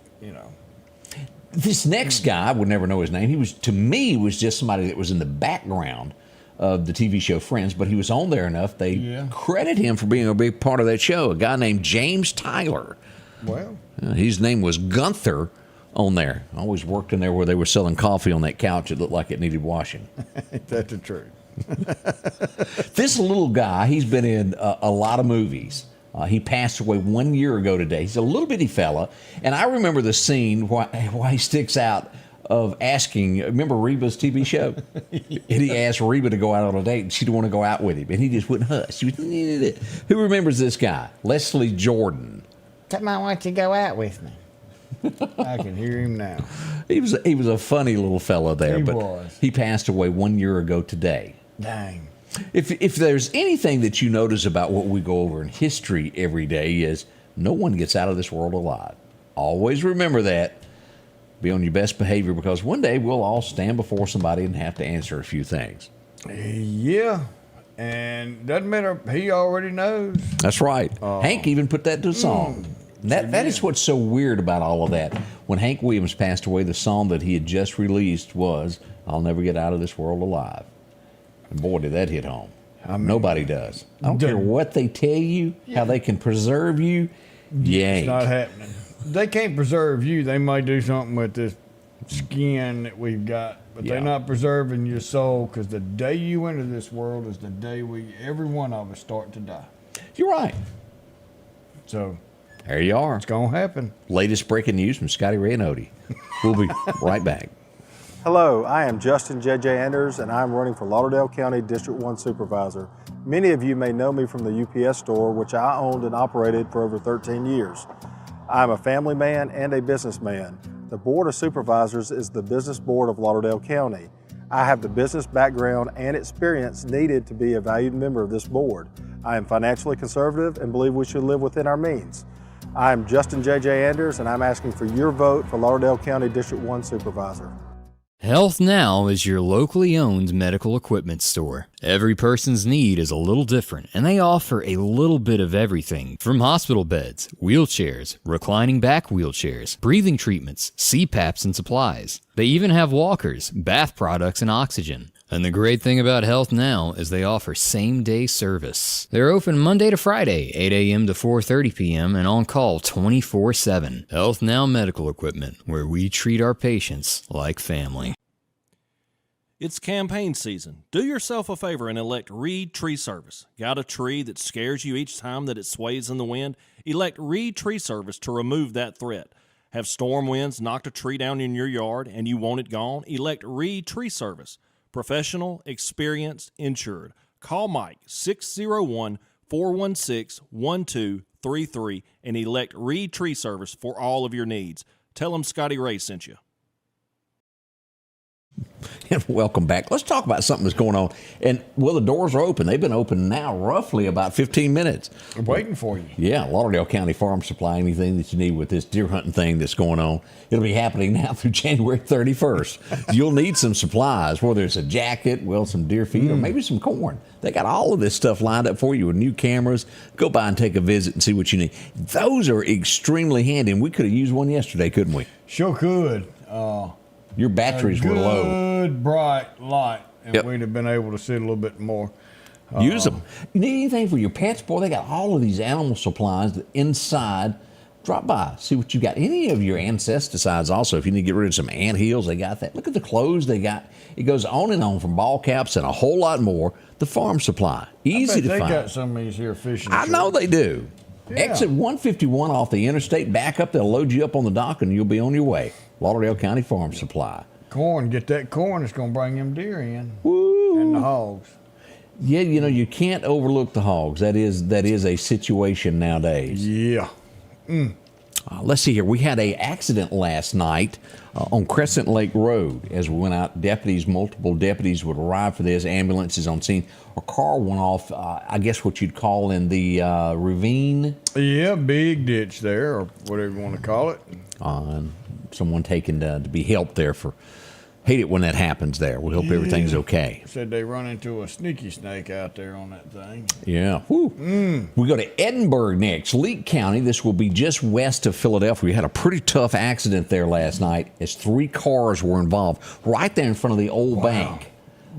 This next guy, I would never know his name. To me, was just somebody that was in the background of the TV show Friends, but he was on there enough. They credit him for being a big part of that show. A guy named James Tyler. Well, his name was Gunther on there. I always worked in there where they were selling coffee on that couch. It looked like it needed washing. That's the truth. This little guy, he's been in a lot of movies. He passed away 1 year ago today. He's a little bitty fella, and I remember the scene why he sticks out of asking. Remember Reba's TV show? And he asked Reba to go out on a date, and she didn't want to go out with him, and he just wouldn't hush. Who remembers this guy? Leslie Jordan. Come on, why don't you go out with me? I can hear him now. He was a funny little fella there, but was. He passed away 1 year ago today. Dang. If there's anything that you notice about what we go over in history every day is no one gets out of this world alive. Always remember that. Be on your best behavior, because one day we'll all stand before somebody and have to answer a few things. Yeah. And doesn't matter. He already knows. That's right. Hank even put that to a song. That is what's so weird about all of that. When Hank Williams passed away, the song that he had just released was "I'll Never Get Out of This World Alive." And boy, did that hit home. Nobody does. I don't care what they tell you, how they can preserve you. You ain't. It's not happening. They can't preserve you. They might do something with this skin that we've got, but they're not preserving your soul, because the day you enter this world is the day every one of us start to die. You're right. So there you are. It's going to happen. Latest breaking news from Scotty Ray and Odie. We'll be right back. Hello, I am Justin J.J. Anders, and I'm running for Lauderdale County District 1 Supervisor. Many of you may know me from the UPS store, which I owned and operated for over 13 years. I'm a family man and a businessman. The Board of Supervisors is the business board of Lauderdale County. I have the business background and experience needed to be a valued member of this board. I am financially conservative and believe we should live within our means. I am Justin J.J. Anders, and I'm asking for your vote for Lauderdale County District 1 Supervisor. Health Now is your locally owned medical equipment store. Every person's need is a little different, and they offer a little bit of everything from hospital beds, wheelchairs, reclining back wheelchairs, breathing treatments, CPAPs and supplies. They even have walkers, bath products, and oxygen. And the great thing about Health Now is they offer same-day service. They're open Monday to Friday, 8 a.m. to 4:30 p.m. and on call 24/7. Health Now Medical Equipment, where we treat our patients like family. It's campaign season. Do yourself a favor and elect Reed Tree Service. Got a tree that scares you each time that it sways in the wind? Elect Reed Tree Service to remove that threat. Have storm winds knocked a tree down in your yard and you want it gone? Elect Reed Tree Service. Professional, experienced, insured. Call Mike 601-416-1233 and elect Reed Tree Service for all of your needs. Tell him Scotty Ray sent you. And welcome back. Let's talk about something that's going on. And, well, the doors are open. They've been open now roughly about 15 minutes. We're waiting for you. Yeah, Lauderdale County Farm Supply, anything that you need with this deer hunting thing that's going on. It'll be happening now through January 31st. You'll need some supplies, whether it's a jacket, well, some deer feed, or maybe some corn. They got all of this stuff lined up for you with new cameras. Go by and take a visit and see what you need. Those are extremely handy, and we could have used one yesterday, couldn't we? Sure could. Your batteries were low. Good bright light, and Yep. we'd have been able to see a little bit more. Use them. You need anything for your pets? Boy, they got all of these animal supplies inside. Drop by, see what you got. Any of your ancesticides also. If you need to get rid of some ant hills, they got that. Look at the clothes they got. It goes on and on, from ball caps and a whole lot more. The Farm Supply. Easy to they find. got some of these here fishing I know shorts. they do. Yeah. Exit 151 off the interstate. Back up, they'll load you up on the dock and you'll be on your way. Lauderdale County Farm Supply. Corn, get that corn. It's going to bring them deer in. Woo. And the hogs. Yeah, you know, you can't overlook the hogs. That is a situation nowadays. Yeah. Let's see here. We had a accident last night on Crescent Lake Road. As we went out, multiple deputies would arrive for this. Ambulances on scene. A car went off, I guess what you'd call in the ravine. Yeah, big ditch there, or whatever you want to call it. Someone taken to be helped there for. Hate it when that happens there. We hope everything's okay. Said they run into a sneaky snake out there on that thing. Yeah. Woo. We go to Edinburgh next. Leake County. This will be just west of Philadelphia. We had a pretty tough accident there last night as 3 cars were involved right there in front of the old bank.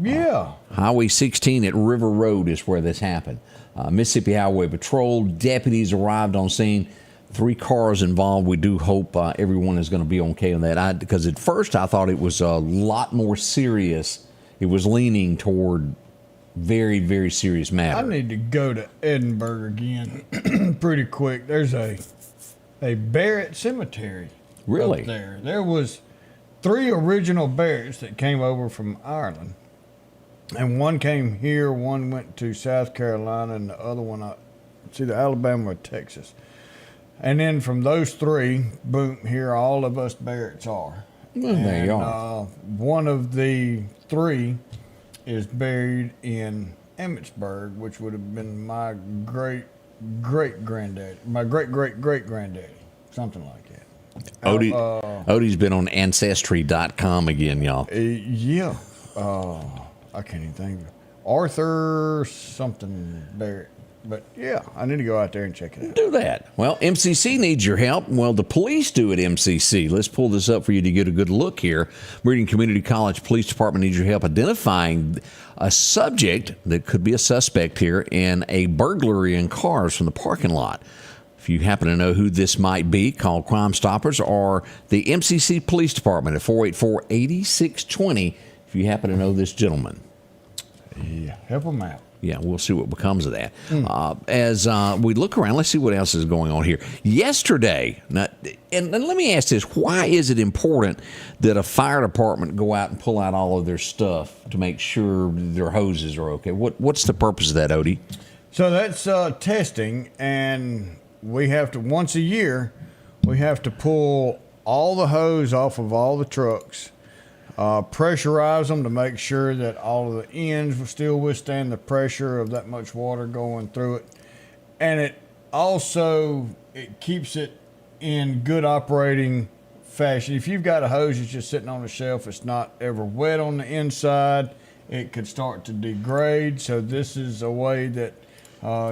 Yeah. Highway 16 at River Road is where this happened. Mississippi Highway Patrol deputies arrived on scene. 3 cars involved. We do hope everyone is going to be okay on that. Because at first I thought it was a lot more serious. It was leaning toward very, very serious matter. I need to go to Edinburgh again pretty quick. There's a Barrett cemetery. Really? Up there. There was 3 original Barretts that came over from Ireland. And one came here, one went to South Carolina, and the other one, it's either Alabama or Texas. And then from those 3, boom, here all of us Barretts are. Well, there you are. One of the 3 is buried in Emmitsburg, which would have been my great-great-granddaddy, my great-great-great-granddaddy, something like that. Odie's been on Ancestry.com again, y'all. Yeah. I can't even think of it. Arthur something Barrett. But, yeah, I need to go out there and check it out. Do that. Well, MCC needs your help. Well, the police do at MCC. Let's pull this up for you to get a good look here. Meridian Community College Police Department needs your help identifying a subject that could be a suspect here in a burglary in cars from the parking lot. If you happen to know who this might be, call Crime Stoppers or the MCC Police Department at 484-8620 if you happen to know this gentleman. Yeah, help them out. Yeah, we'll see what becomes of that. As we look around, let's see what else is going on here. Yesterday, and let me ask this, why is it important that a fire department go out and pull out all of their stuff to make sure their hoses are okay? What's the purpose of that, Odie? So that's testing, and we have to, once a year, we have to pull all the hose off of all the trucks, pressurize them to make sure that all of the ends will still withstand the pressure of that much water going through it. And it keeps it in good operating fashion. If you've got a hose that's just sitting on the shelf, it's not ever wet on the inside, it could start to degrade. So this is a way that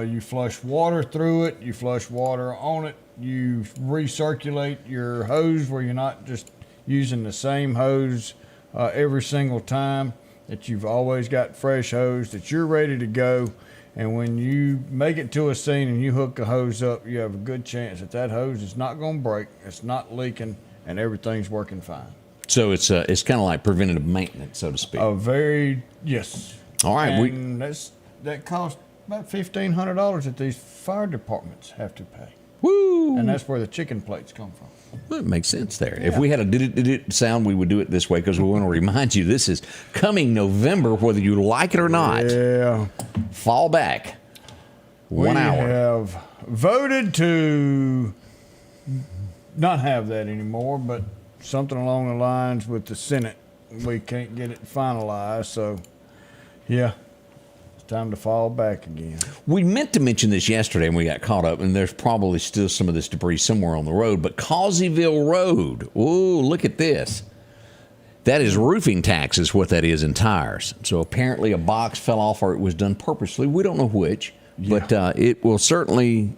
you flush water through it, you flush water on it, you recirculate your hose where you're not just using the same hose every single time, that you've always got fresh hose, that you're ready to go. And when you make it to a scene and you hook a hose up, you have a good chance that hose is not going to break, it's not leaking, and everything's working fine. So it's kind of like preventative maintenance, so to speak. Yes. All right. And that costs about $1,500 that these fire departments have to pay. Woo! And that's where the chicken plates come from. Well, it makes sense there. Yeah. If we had a did-it sound, we would do it this way because we want to remind you this is coming November, whether you like it or not. Yeah. Fall back 1 hour. We have voted to not have that anymore, but something along the lines with the Senate we can't get it finalized. So, yeah, it's time to fall back again. We meant to mention this yesterday and we got caught up, and there's probably still some of this debris somewhere on the road, but Causeyville Road, ooh, look at this. That is roofing tax is what that is in tires. So apparently a box fell off or it was done purposely. We don't know which, but it will certainly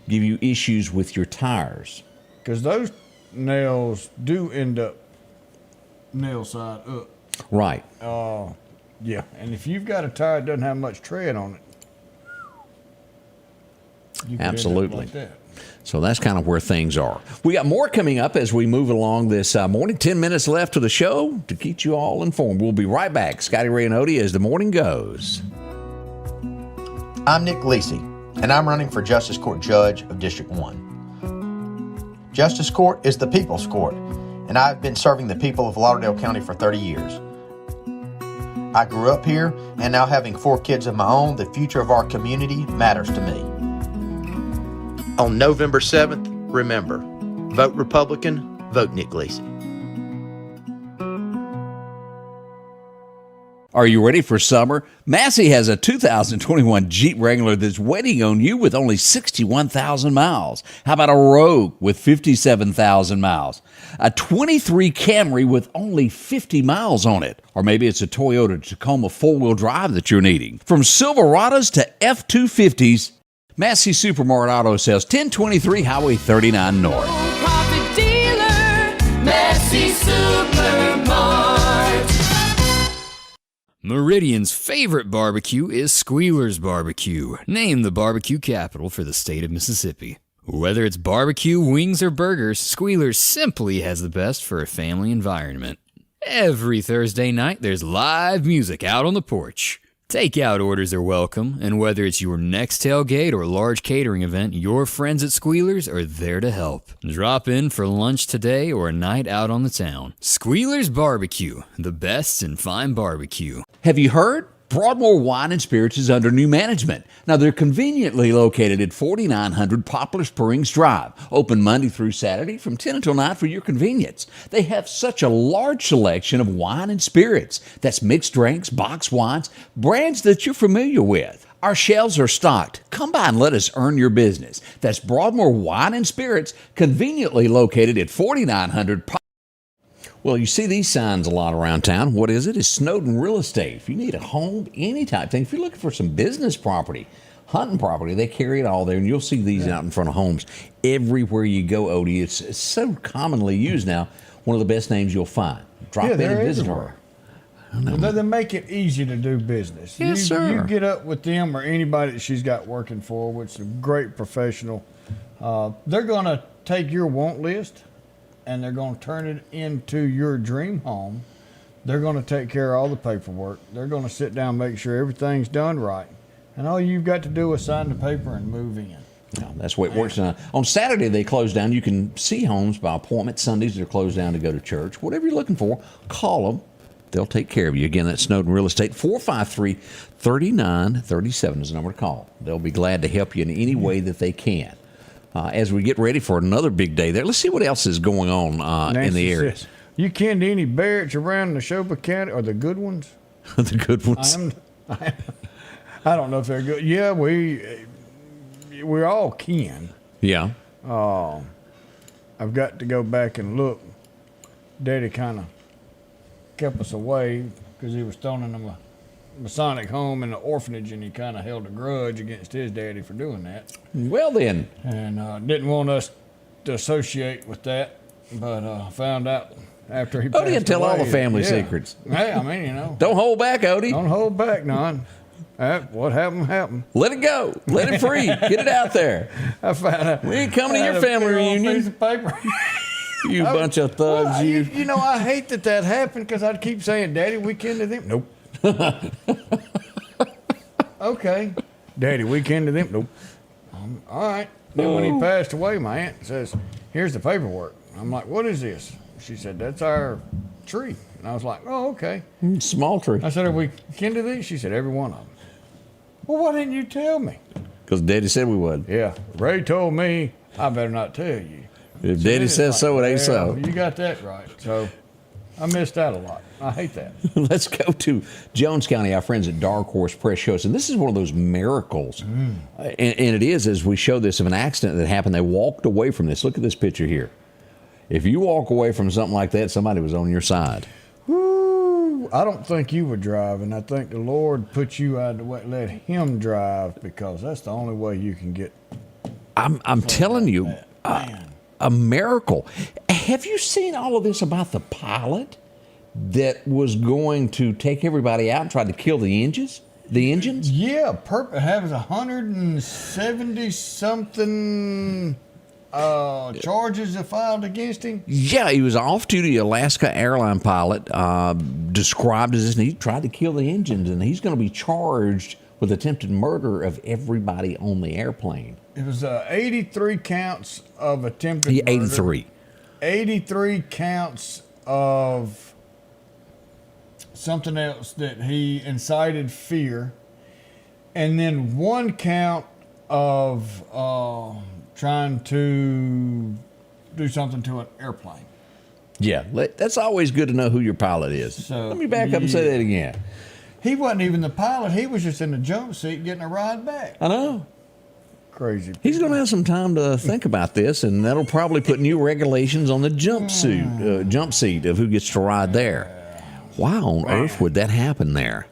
give you issues with your tires. Because those nails do end up nail side up. Right. Yeah, and if you've got a tire that doesn't have much tread on it, you can Absolutely. end up like that. So that's kind of where things are. We got more coming up as we move along this morning. 10 minutes left to the show to keep you all informed. We'll be right back. Scotty Ray and Odie as the morning goes. I'm Nick Lisi, and I'm running for Justice Court Judge of District 1. Justice Court is the people's court, and I've been serving the people of Lauderdale County for 30 years. I grew up here, and now having 4 kids of my own, the future of our community matters to me. On November 7th, remember, vote Republican, vote Nick Lisi. Are you ready for summer? Massey has a 2021 Jeep Wrangler that's waiting on you with only 61,000 miles. How about a Rogue with 57,000 miles? A 23 Camry with only 50 miles on it. Or maybe it's a Toyota Tacoma 4-wheel drive that you're needing. From Silverados to F-250s, Massey Supermart Auto Sales, 1023 Highway 39 North. Profit dealer, Massey Supermart. Meridian's favorite barbecue is Squealer's Barbecue, named the barbecue capital for the state of Mississippi. Whether it's barbecue, wings, or burgers, Squealer's simply has the best for a family environment. Every Thursday night, there's live music out on the porch. Takeout orders are welcome, and whether it's your next tailgate or large catering event, your friends at Squealer's are there to help. Drop in for lunch today or a night out on the town. Squealer's Barbecue, the best in fine barbecue. Have you heard? Broadmoor Wine and Spirits is under new management. Now, they're conveniently located at 4900 Poplar Springs Drive. Open Monday through Saturday from 10 until 9 for your convenience. They have such a large selection of wine and spirits. That's mixed drinks, boxed wines, brands that you're familiar with. Our shelves are stocked. Come by and let us earn your business. That's Broadmoor Wine and Spirits, conveniently located at 4900 Poplar. Well, you see these signs a lot around town. What is it? It's Snowden Real Estate. If you need a home, any type thing, if you're looking for some business property, hunting property, they carry it all there, and you'll see these out in front of homes everywhere you go, Odie. It's so commonly used now. One of the best names you'll find. Drop in and visit her. They make it easy to do business. Yes, sir. You get up with them or anybody that she's got working for, which is a great professional. They're going to take your want list, and they're going to turn it into your dream home. They're going to take care of all the paperwork. They're going to sit down and make sure everything's done right. And all you've got to do is sign the paper and move in. Yeah, that's the way it works now. On Saturday, they close down. You can see homes by appointment. Sundays, they're closed down to go to church. Whatever you're looking for, call them. They'll take care of you. Again, that's Snowden Real Estate. 453-3937 is the number to call. They'll be glad to help you in any way that they can. As we get ready for another big day there, let's see what else is going on in the area. You ken to any Barretts around Neshoba County, or the good ones? The good ones? I don't know if they're good. Yeah, we're all kin. Yeah. I've got to go back and look. Daddy kind of kept us away because he was thrown in a Masonic home in the orphanage, and he kind of held a grudge against his daddy for doing that. Well then. And didn't want us to associate with that, but found out after he passed away. Odie, tell all the family secrets. Hey, I mean, you know. Don't hold back, Odie. Don't hold back, none. What happened. Let it go. Let it free. Get it out there. I found out. We ain't coming to your family reunion. Piece of paper. You bunch of thugs. Well, you know, I hate that happened because I'd keep saying, Daddy, we kin to them. Nope. Okay. Daddy, we kin to them. Nope. All right. Then when he passed away, my aunt says, here's the paperwork. I'm like, what is this? She said, that's our tree. And I was like, oh, okay. Small tree. I said, are we kin to these? She said, every one of them. Well, why didn't you tell me? Because Daddy said we would. Yeah. Ray told me I better not tell you. If Daddy says so, it ain't so. You got that right. So, I missed that a lot. I hate that. Let's go to Jones County. Our friends at Dark Horse Press show us, and this is one of those miracles. And it is, as we show this, of an accident that happened. They walked away from this. Look at this picture here. If you walk away from something like that, somebody was on your side. Woo! I don't think you were driving. I think the Lord put you out of the way, let him drive, because that's the only way you can get. I'm telling you, a miracle. Have you seen all of this about the pilot that was going to take everybody out and try to kill the engines? Yeah, has 170 something charges are filed against him. Yeah, he was an off-duty Alaska airline pilot, described as this, and he tried to kill the engines, and he's going to be charged with attempted murder of everybody on the airplane. It was 83 counts of attempted murder. 83. 83 counts of something else that he incited fear. And then 1 count of trying to do something to an airplane. Yeah, that's always good to know who your pilot is. So, let me back up and say that again. He wasn't even the pilot. He was just in the jump seat getting a ride back. I know. Crazy. He's going to have some time to think about this, and that'll probably put new regulations on the jump seat of who gets to ride there. Why on earth would that happen there?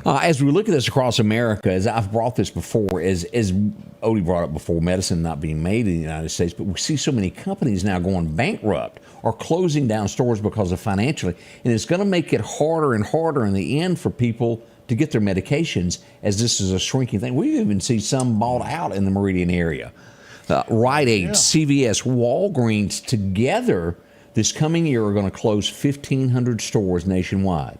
As we look at this across America, as I've brought this before, as Odie brought up before, medicine not being made in the United States, but we see so many companies now going bankrupt or closing down stores because of financially, and it's going to make it harder and harder in the end for people to get their medications, as this is a shrinking thing. We even see some bought out in the Meridian area. Rite Aid, CVS, Walgreens together this coming year are going to close 1,500 stores nationwide.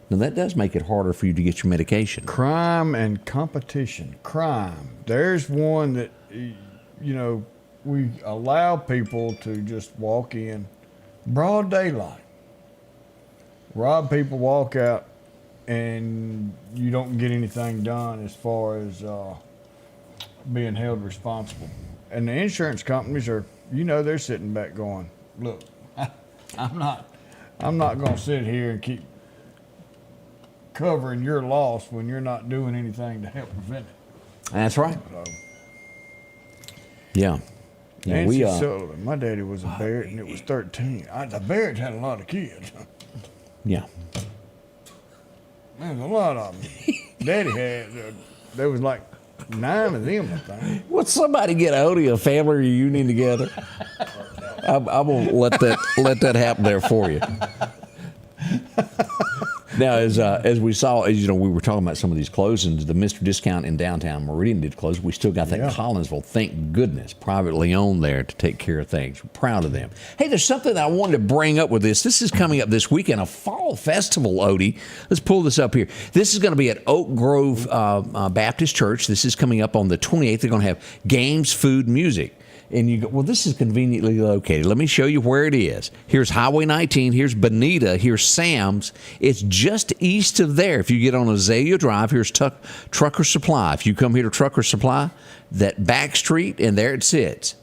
Now, that does make it harder for you to get your medication. Crime and competition. Crime. There's one that, we allow people to just walk in broad daylight, rob people, walk out, and you don't get anything done as far as being held responsible. And the insurance companies are, they're sitting back going, look, I'm not going to sit here and keep covering your loss when you're not doing anything to help prevent it. That's right. Yeah. Nancy Sullivan. My daddy was a Barrett, and it was 13. The Barretts had a lot of kids. Yeah. There's a lot of them. Daddy had, there was like 9 of them, I think. Would somebody get Odie a family reunion together? I won't let that happen there for you. Now, as we saw, we were talking about some of these closings. The Mr. Discount in downtown Meridian did close. We still got that Collinsville, thank goodness, privately owned there to take care of things. We're proud of them. Hey, there's something that I wanted to bring up with this. This is coming up this weekend, a fall festival, Odie. Let's pull this up here. This is going to be at Oak Grove Baptist Church. This is coming up on the 28th. They're going to have games, food, music. And you go, well, this is conveniently located. Let me show you where it is. Here's Highway 19. Here's Bonita. Here's Sam's. It's just east of there. If you get on Azalea Drive, here's Trucker Supply. If you come here to Trucker Supply, that back street, and there it sits.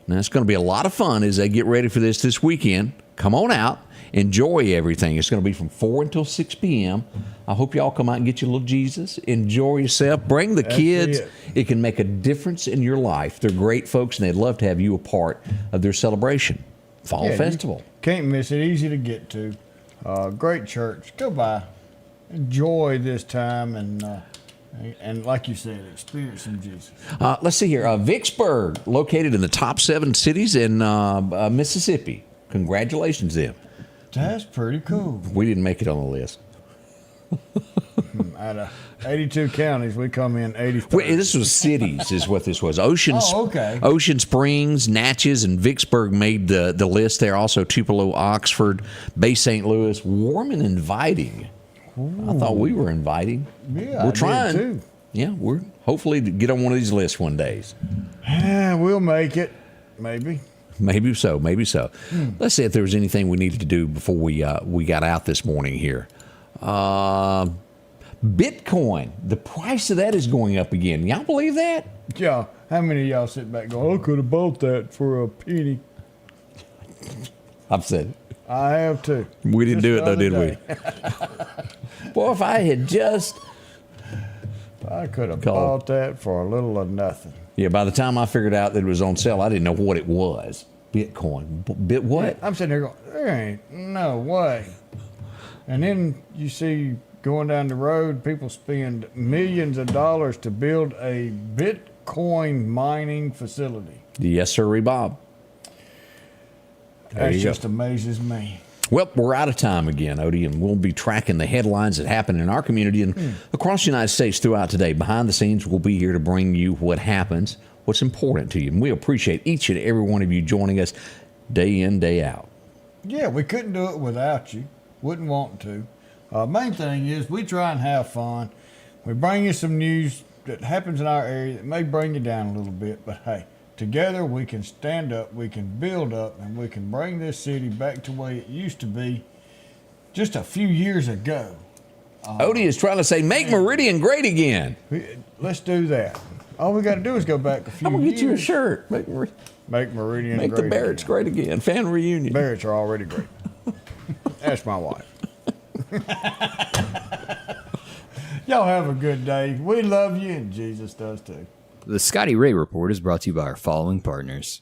Now, it's going to be a lot of fun as they get ready for this weekend. Come on out. Enjoy everything. It's going to be from 4 until 6 p.m. I hope y'all come out and get your little Jesus. Enjoy yourself. Bring the kids. It can make a difference in your life. They're great folks, and they'd love to have you a part of their celebration. Fall Festival. Can't miss it. Easy to get to. Great church. Go by. Enjoy this time, and like you said, experience some Jesus. Let's see here. Vicksburg, located in the top 7 cities in Mississippi. Congratulations, them. That's pretty cool. We didn't make it on the list. Out of 82 counties, we come in 83. Wait, this was cities, is what this was. Ocean Springs, Natchez, and Vicksburg made the list there. Also, Tupelo, Oxford, Bay St. Louis. Warm and inviting. Ooh. I thought we were inviting. Yeah, we're trying. Too. Yeah, we're hopefully to get on one of these lists one day. Yeah, we'll make it. Maybe. Maybe so. Let's see if there was anything we needed to do before we got out this morning here. Bitcoin, the price of that is going up again. Y'all believe that? Yeah. How many of y'all sit back and go, I could have bought that for a penny? I've said it. I have too. We didn't do it though, did we? we? Boy, if I had just I could have Call. bought that for a little of nothing. Yeah, by the time I figured out that it was on sale, I didn't know what it was. Bitcoin. Bit what? I'm sitting here going, there ain't no way. And then you see going down the road, people spend millions of dollars to build a Bitcoin mining facility. Yes, sir, Bob. There That you go. just amazes me. Well, we're out of time again, Odie, and we'll be tracking the headlines that happen in our community and across the United States throughout today. Behind the scenes, we'll be here to bring you what happens, what's important to you. And we appreciate each and every one of you joining us day in, day out. Yeah, we couldn't do it without you. Wouldn't want to. Main thing is we try and have fun. We bring you some news that happens in our area that may bring you down a little bit, but hey, together we can stand up, we can build up, and we can bring this city back to the way it used to be just a few years ago. Odie is trying to say, make Meridian great again. Let's do that. All we got to do is go back a few I'm going to years. get you a shirt. Make Meridian the great Barretts again. great again. Fan reunion. Barretts are already great. That's my wife. Y'all have a good day. We love you, and Jesus does too. The Scotty Ray Report is brought to you by our following partners.